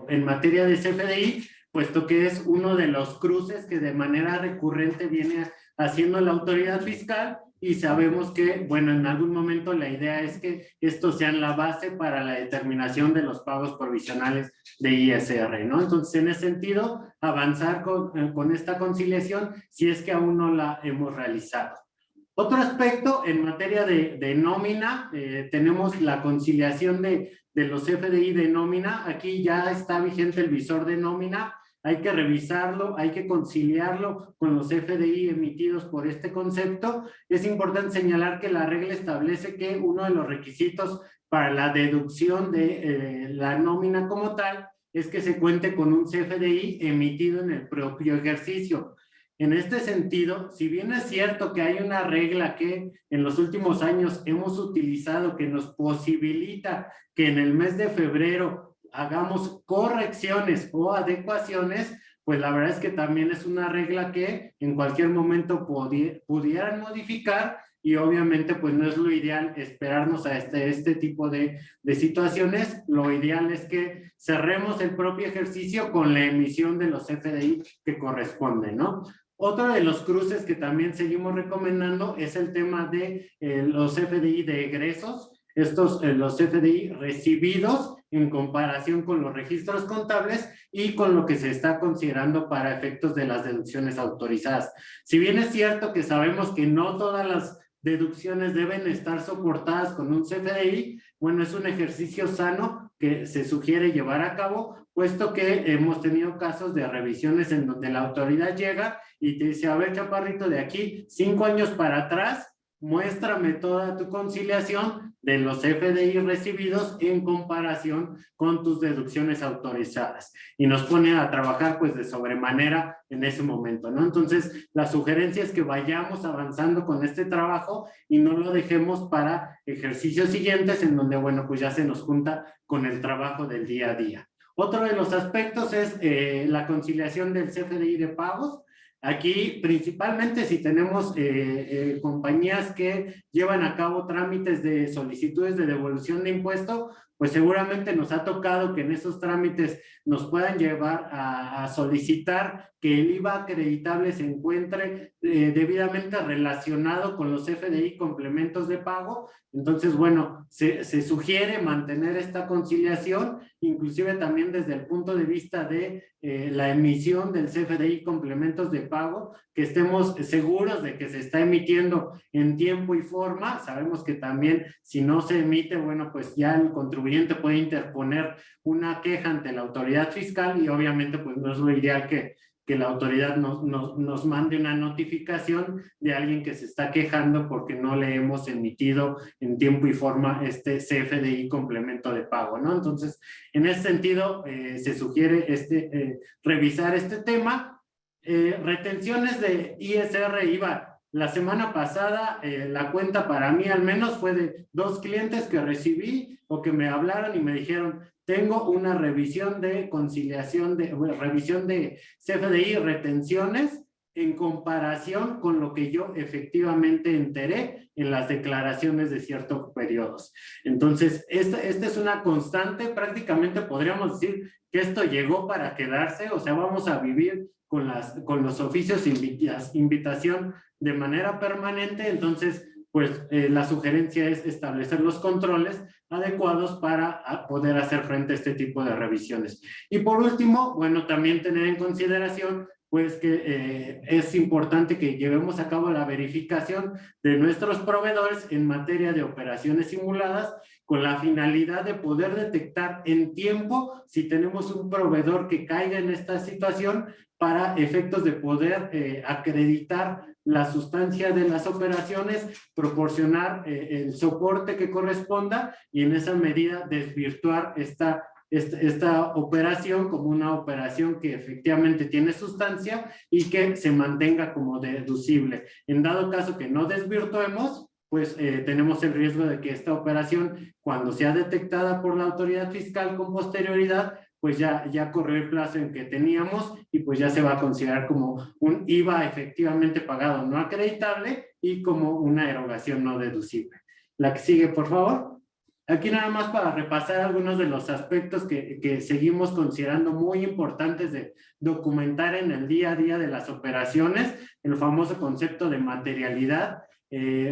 en materia de CFDI, puesto que es uno de los cruces que de manera recurrente viene haciendo la autoridad fiscal y sabemos que, bueno, en algún momento la idea es que estos sean la base para la determinación de los pagos provisionales de ISR, ¿no? Entonces, en ese sentido, avanzar con esta conciliación si es que aún no la hemos realizado. Otro aspecto en materia de nómina, tenemos la conciliación de los FDI de nómina. Aquí ya está vigente el visor de nómina. Hay que revisarlo, hay que conciliarlo con los FDI emitidos por este concepto. Es importante señalar que la regla establece que uno de los requisitos para la deducción de la nómina como tal es que se cuente con un CFDI emitido en el propio ejercicio. En este sentido, si bien es cierto que hay una regla que en los últimos años hemos utilizado que nos posibilita que en el mes de febrero hagamos correcciones o adecuaciones, pues la verdad es que también es una regla que en cualquier momento pudieran modificar y obviamente pues no es lo ideal esperarnos a este tipo de situaciones. Lo ideal es que cerremos el propio ejercicio con la emisión de los FDI que corresponden, ¿no? Otro de los cruces que también seguimos recomendando es el tema de los FDI de egresos. Los FDI recibidos en comparación con los registros contables y con lo que se está considerando para efectos de las deducciones autorizadas. Si bien es cierto que sabemos que no todas las deducciones deben estar soportadas con un CFDI, bueno, es un ejercicio sano que se sugiere llevar a cabo, puesto que hemos tenido casos de revisiones en donde la autoridad llega y te dice, a ver, chaparrito, de aquí 5 años para atrás, muéstrame toda tu conciliación de los FDI recibidos en comparación con tus deducciones autorizadas. Y nos pone a trabajar pues de sobremanera en ese momento, ¿no? Entonces, la sugerencia es que vayamos avanzando con este trabajo y no lo dejemos para ejercicios siguientes en donde, bueno, pues ya se nos junta con el trabajo del día a día. Otro de los aspectos es la conciliación del CFDI de pagos. Aquí, principalmente, si tenemos compañías que llevan a cabo trámites de solicitudes de devolución de impuesto, pues seguramente nos ha tocado que en esos trámites nos puedan llevar a solicitar que el IVA acreditable se encuentre debidamente relacionado con los FDI complementos de pago. Entonces, bueno, se sugiere mantener esta conciliación, inclusive también desde el punto de vista de la emisión del CFDI complementos de pago, que estemos seguros de que se está emitiendo en tiempo y forma. Sabemos que también si no se emite, bueno, pues ya el contribuyente puede interponer una queja ante la autoridad fiscal y obviamente pues no es lo ideal que la autoridad nos mande una notificación de alguien que se está quejando porque no le hemos emitido en tiempo y forma este CFDI complemento de pago, ¿no? Entonces, en ese sentido, se sugiere revisar este tema. Retenciones de ISR IVA. La semana pasada, la cuenta para mí al menos fue de 2 clientes que recibí o que me hablaron y me dijeron, tengo una revisión de conciliación, revisión de CFDI retenciones en comparación con lo que yo efectivamente enteré en las declaraciones de ciertos periodos. Entonces, esta es una constante, prácticamente podríamos decir que esto llegó para quedarse, o sea, vamos a vivir con los oficios invitación de manera permanente. Entonces, pues la sugerencia es establecer los controles adecuados para poder hacer frente a este tipo de revisiones. Y por último, bueno, también tener en consideración pues que es importante que llevemos a cabo la verificación de nuestros proveedores en materia de operaciones simuladas con la finalidad de poder detectar en tiempo si tenemos un proveedor que caiga en esta situación para efectos de poder acreditar la sustancia de las operaciones, proporcionar el soporte que corresponda y en esa medida desvirtuar esta operación como una operación que efectivamente tiene sustancia y que se mantenga como deducible. En dado caso que no desvirtuemos, pues tenemos el riesgo de que esta operación, cuando sea detectada por la autoridad fiscal con posterioridad, pues ya corrió el plazo en que teníamos y pues ya se va a considerar como un IVA efectivamente pagado no acreditable y como una erogación no deducible. La que sigue, por favor. Aquí nada más para repasar algunos de los aspectos que seguimos considerando muy importantes de documentar en el día a día de las operaciones, el famoso concepto de materialidad.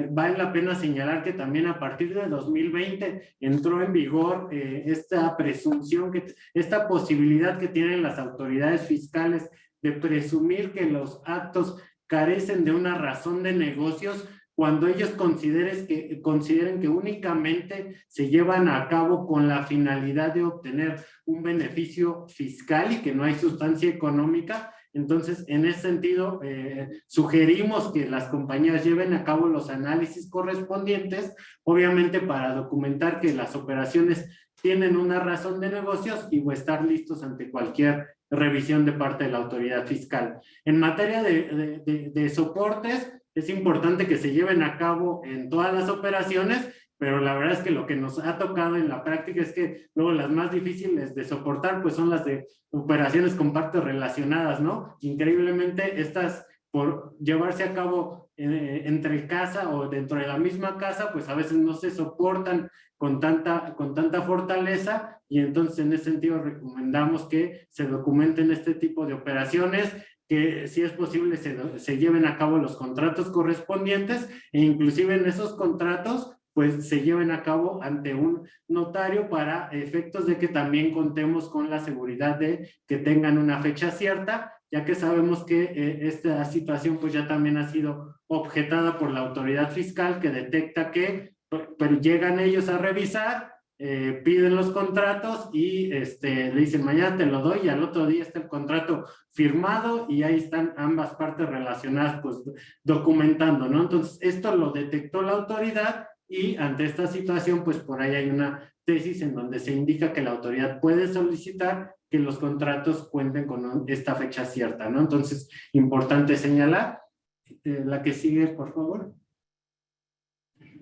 Vale la pena señalar que también a partir de 2020 entró en vigor esta presunción, esta posibilidad que tienen las autoridades fiscales de presumir que los actos carecen de una razón de negocios cuando ellos consideren que únicamente se llevan a cabo con la finalidad de obtener un beneficio fiscal y que no hay sustancia económica. Entonces, en ese sentido, sugerimos que las compañías lleven a cabo los análisis correspondientes, obviamente para documentar que las operaciones tienen una razón de negocios y estar listos ante cualquier revisión de parte de la autoridad fiscal. En materia de soportes, es importante que se lleven a cabo en todas las operaciones, pero la verdad es que lo que nos ha tocado en la práctica es que luego las más difíciles de soportar pues son las de operaciones con partes relacionadas, ¿no? Increíblemente estas por llevarse a cabo entre casa o dentro de la misma casa, pues a veces no se soportan con tanta fortaleza, y entonces en ese sentido recomendamos que se documenten este tipo de operaciones, que si es posible se lleven a cabo los contratos correspondientes, e inclusive en esos contratos pues se lleven a cabo ante un notario para efectos de que también contemos con la seguridad de que tengan una fecha cierta, ya que sabemos que esta situación pues ya también ha sido objetada por la autoridad fiscal, que detecta que pero llegan ellos a revisar, piden los contratos y le dicen mañana te lo doy, y al otro día está el contrato firmado y ahí están ambas partes relacionadas pues documentando, ¿no? Entonces esto lo detectó la autoridad, y ante esta situación pues por ahí hay una tesis en donde se indica que la autoridad puede solicitar que los contratos cuenten con esta fecha cierta, ¿no? Entonces, importante señalar. La que sigue, por favor.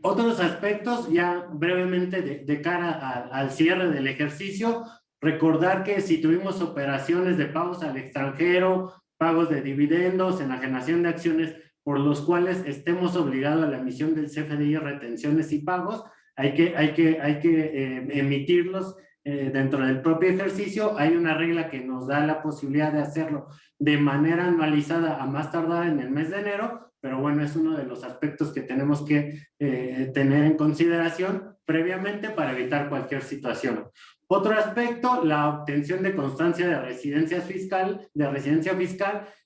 Otros aspectos, ya brevemente de cara al cierre del ejercicio, recordar que si tuvimos operaciones de pagos al extranjero, pagos de dividendos, enajenación de acciones, por los cuales estemos obligados a la emisión del CFDI, retenciones y pagos, hay que emitirlos dentro del propio ejercicio. Hay una regla que nos da la posibilidad de hacerlo de manera anualizada a más tardar en el mes de enero, pero bueno, es uno de los aspectos que tenemos que tener en consideración previamente para evitar cualquier situación. Otro aspecto, la obtención de constancia de residencia fiscal.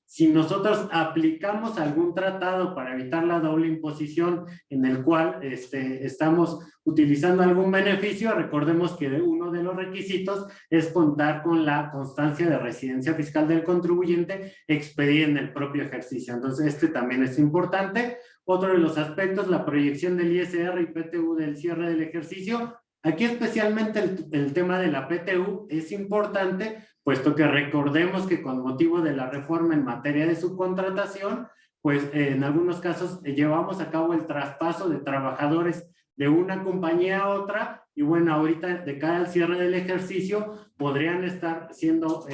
Si nosotros aplicamos algún tratado para evitar la doble imposición en el cual estamos utilizando algún beneficio, recordemos que uno de los requisitos es contar con la constancia de residencia fiscal del contribuyente expedida en el propio ejercicio. Entonces, también es importante. Otro de los aspectos, la proyección del ISR y PTU del cierre del ejercicio. Aquí especialmente el tema de la PTU es importante, puesto que recordemos que con motivo de la reforma en materia de subcontratación, pues en algunos casos llevamos a cabo el traspaso de trabajadores de una compañía a otra, y bueno, ahorita de cara al cierre del ejercicio podrían estar siendo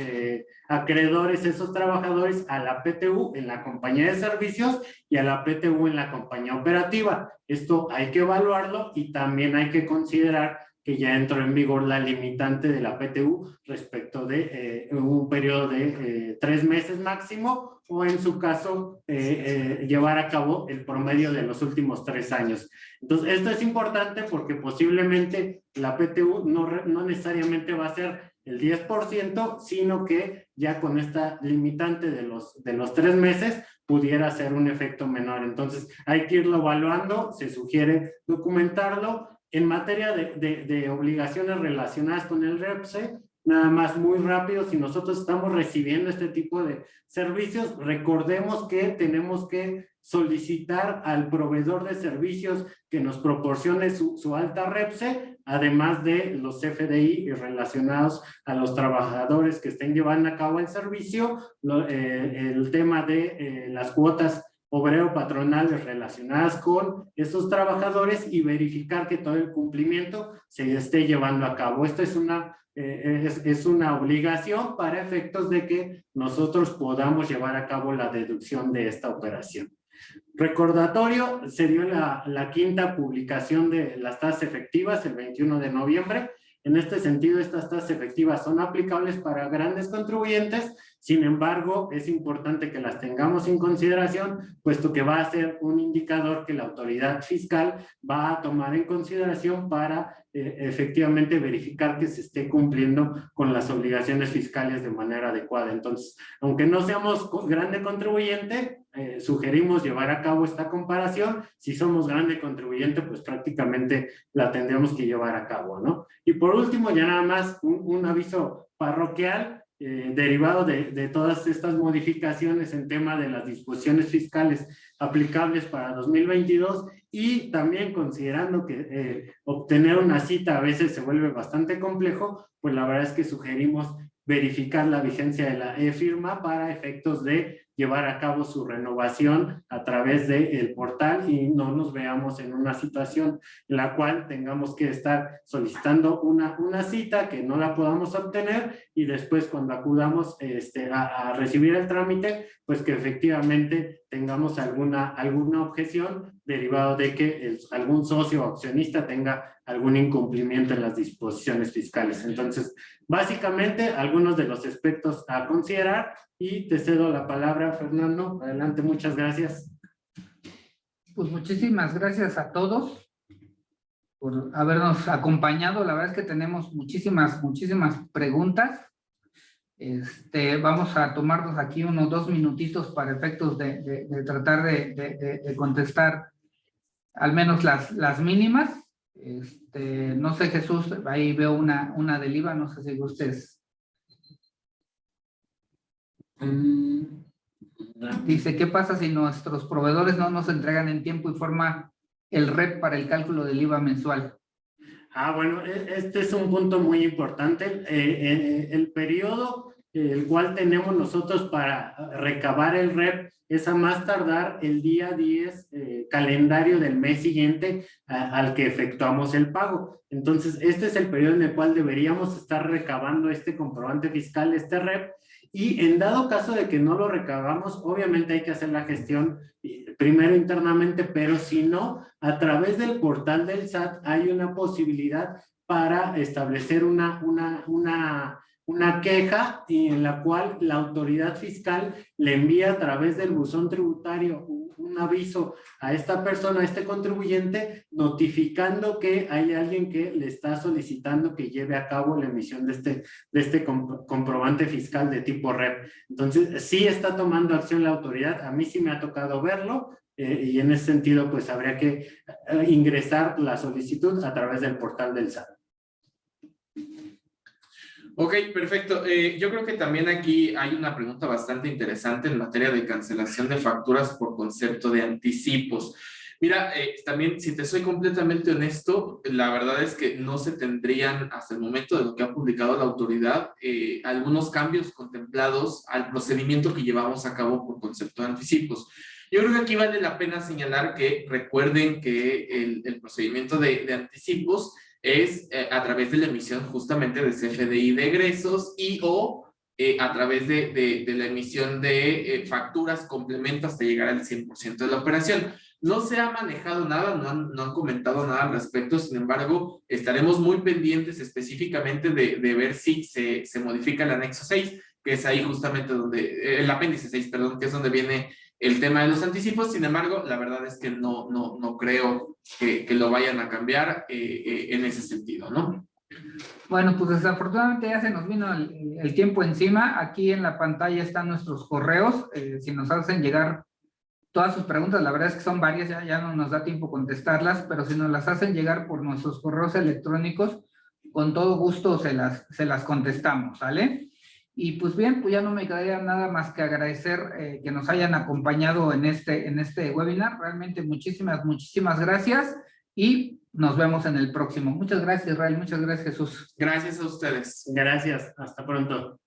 acreedores esos trabajadores a la PTU en la compañía de servicios y a la PTU en la compañía operativa. Esto hay que evaluarlo, y también hay que considerar que ya entró en vigor la limitante de la PTU respecto de un periodo de 3 meses máximo, o en su caso llevar a cabo el promedio de los últimos 3 años. Entonces, esto es importante porque posiblemente la PTU no necesariamente va a ser el 10%, sino que ya con esta limitante de los 3 meses pudiera ser un efecto menor. Entonces, hay que irlo evaluando, se sugiere documentarlo. En materia de obligaciones relacionadas con el REPSE, nada más muy rápido, si nosotros estamos recibiendo este tipo de servicios, recordemos que tenemos que solicitar al proveedor de servicios que nos proporcione su alta REPSE, además de los CFDI relacionados a los trabajadores que estén llevando a cabo el servicio, el tema de las cuotas obrero-patronales relacionadas con esos trabajadores, y verificar que todo el cumplimiento se esté llevando a cabo. Esto es una obligación para efectos de que nosotros podamos llevar a cabo la deducción de esta operación. Recordatorio, se dio la quinta publicación de las tasas efectivas el 21 de noviembre. En este sentido, estas tasas efectivas son aplicables para grandes contribuyentes. Sin embargo, es importante que las tengamos en consideración, puesto que va a ser un indicador que la autoridad fiscal va a tomar en consideración para efectivamente verificar que se esté cumpliendo con las obligaciones fiscales de manera adecuada. Entonces, aunque no seamos grande contribuyente, sugerimos llevar a cabo esta comparación. Si somos grande contribuyente, pues prácticamente la tendremos que llevar a cabo, ¿no? Y por último, ya nada más un aviso parroquial. Derivado de todas estas modificaciones en tema de las disposiciones fiscales aplicables para 2022, y también considerando que obtener una cita a veces se vuelve bastante complejo, pues la verdad es que sugerimos verificar la vigencia de la e-firma para efectos de llevar a cabo su renovación a través del portal y no nos veamos en una situación en la cual tengamos que estar solicitando una cita que no la podamos obtener y después cuando acudamos a recibir el trámite, pues que efectivamente tengamos alguna objeción derivado de que algún socio o accionista tenga algún incumplimiento en las disposiciones fiscales. Entonces, básicamente, algunos de los aspectos a considerar y te cedo la palabra, Fernando. Adelante, muchas gracias. Pues muchísimas gracias a todos por habernos acompañado. La verdad es que tenemos muchísimas preguntas. Vamos a tomarnos aquí unos 2 minutitos para efectos de tratar de contestar al menos las mínimas. No sé, Jesús, ahí veo una del IVA, no sé si gustes. Dice, ¿qué pasa si nuestros proveedores no nos entregan en tiempo y forma el REP para el cálculo del IVA mensual? Bueno, este es un punto muy importante. El periodo el cual tenemos nosotros para recabar el REP es a más tardar el día 10 calendario del mes siguiente al que efectuamos el pago. Entonces, este es el periodo en el cual deberíamos estar recabando este comprobante fiscal, este REP, y en dado caso de que no lo recabamos, obviamente hay que hacer la gestión primero internamente, pero si no, a través del portal del SAT hay una posibilidad para establecer una queja en la cual la autoridad fiscal le envía a través del buzón tributario un aviso a esta persona, a este contribuyente, notificando que hay alguien que le está solicitando que lleve a cabo la emisión de este comprobante fiscal de tipo REP. Entonces, sí está tomando acción la autoridad, a mí sí me ha tocado verlo, y en ese sentido, pues habría que ingresar la solicitud a través del portal del SAT. Ok, perfecto. Yo creo que también aquí hay una pregunta bastante interesante en materia de cancelación de facturas por concepto de anticipos. Mira, también, si te soy completamente honesto, la verdad es que no se tendrían, hasta el momento de lo que ha publicado la autoridad, algunos cambios contemplados al procedimiento que llevamos a cabo por concepto de anticipos. Yo creo que aquí vale la pena señalar que recuerden que el procedimiento de anticipos es a través de la emisión justamente de CFDI de egresos y o a través de la emisión de facturas complemento hasta llegar al 100% de la operación. No se ha manejado nada, no han comentado nada al respecto, sin embargo, estaremos muy pendientes específicamente de ver si se modifica el anexo 6, que es ahí justamente donde, el apéndice 6, perdón, que es donde viene el tema de los anticipos. Sin embargo, la verdad es que no creo que lo vayan a cambiar en ese sentido, ¿no? Bueno, pues desafortunadamente ya se nos vino el tiempo encima. Aquí en la pantalla están nuestros correos. Si nos hacen llegar todas sus preguntas, la verdad es que son varias, ya no nos da tiempo contestarlas, pero si nos las hacen llegar por nuestros correos electrónicos, con todo gusto se las contestamos, ¿sale? Y pues bien, pues ya no me quedaría nada más que agradecer que nos hayan acompañado en este webinar. Realmente muchísimas gracias y nos vemos en el próximo. Muchas gracias, Israel. Muchas gracias, Jesús. Gracias a ustedes. Gracias. Hasta pronto.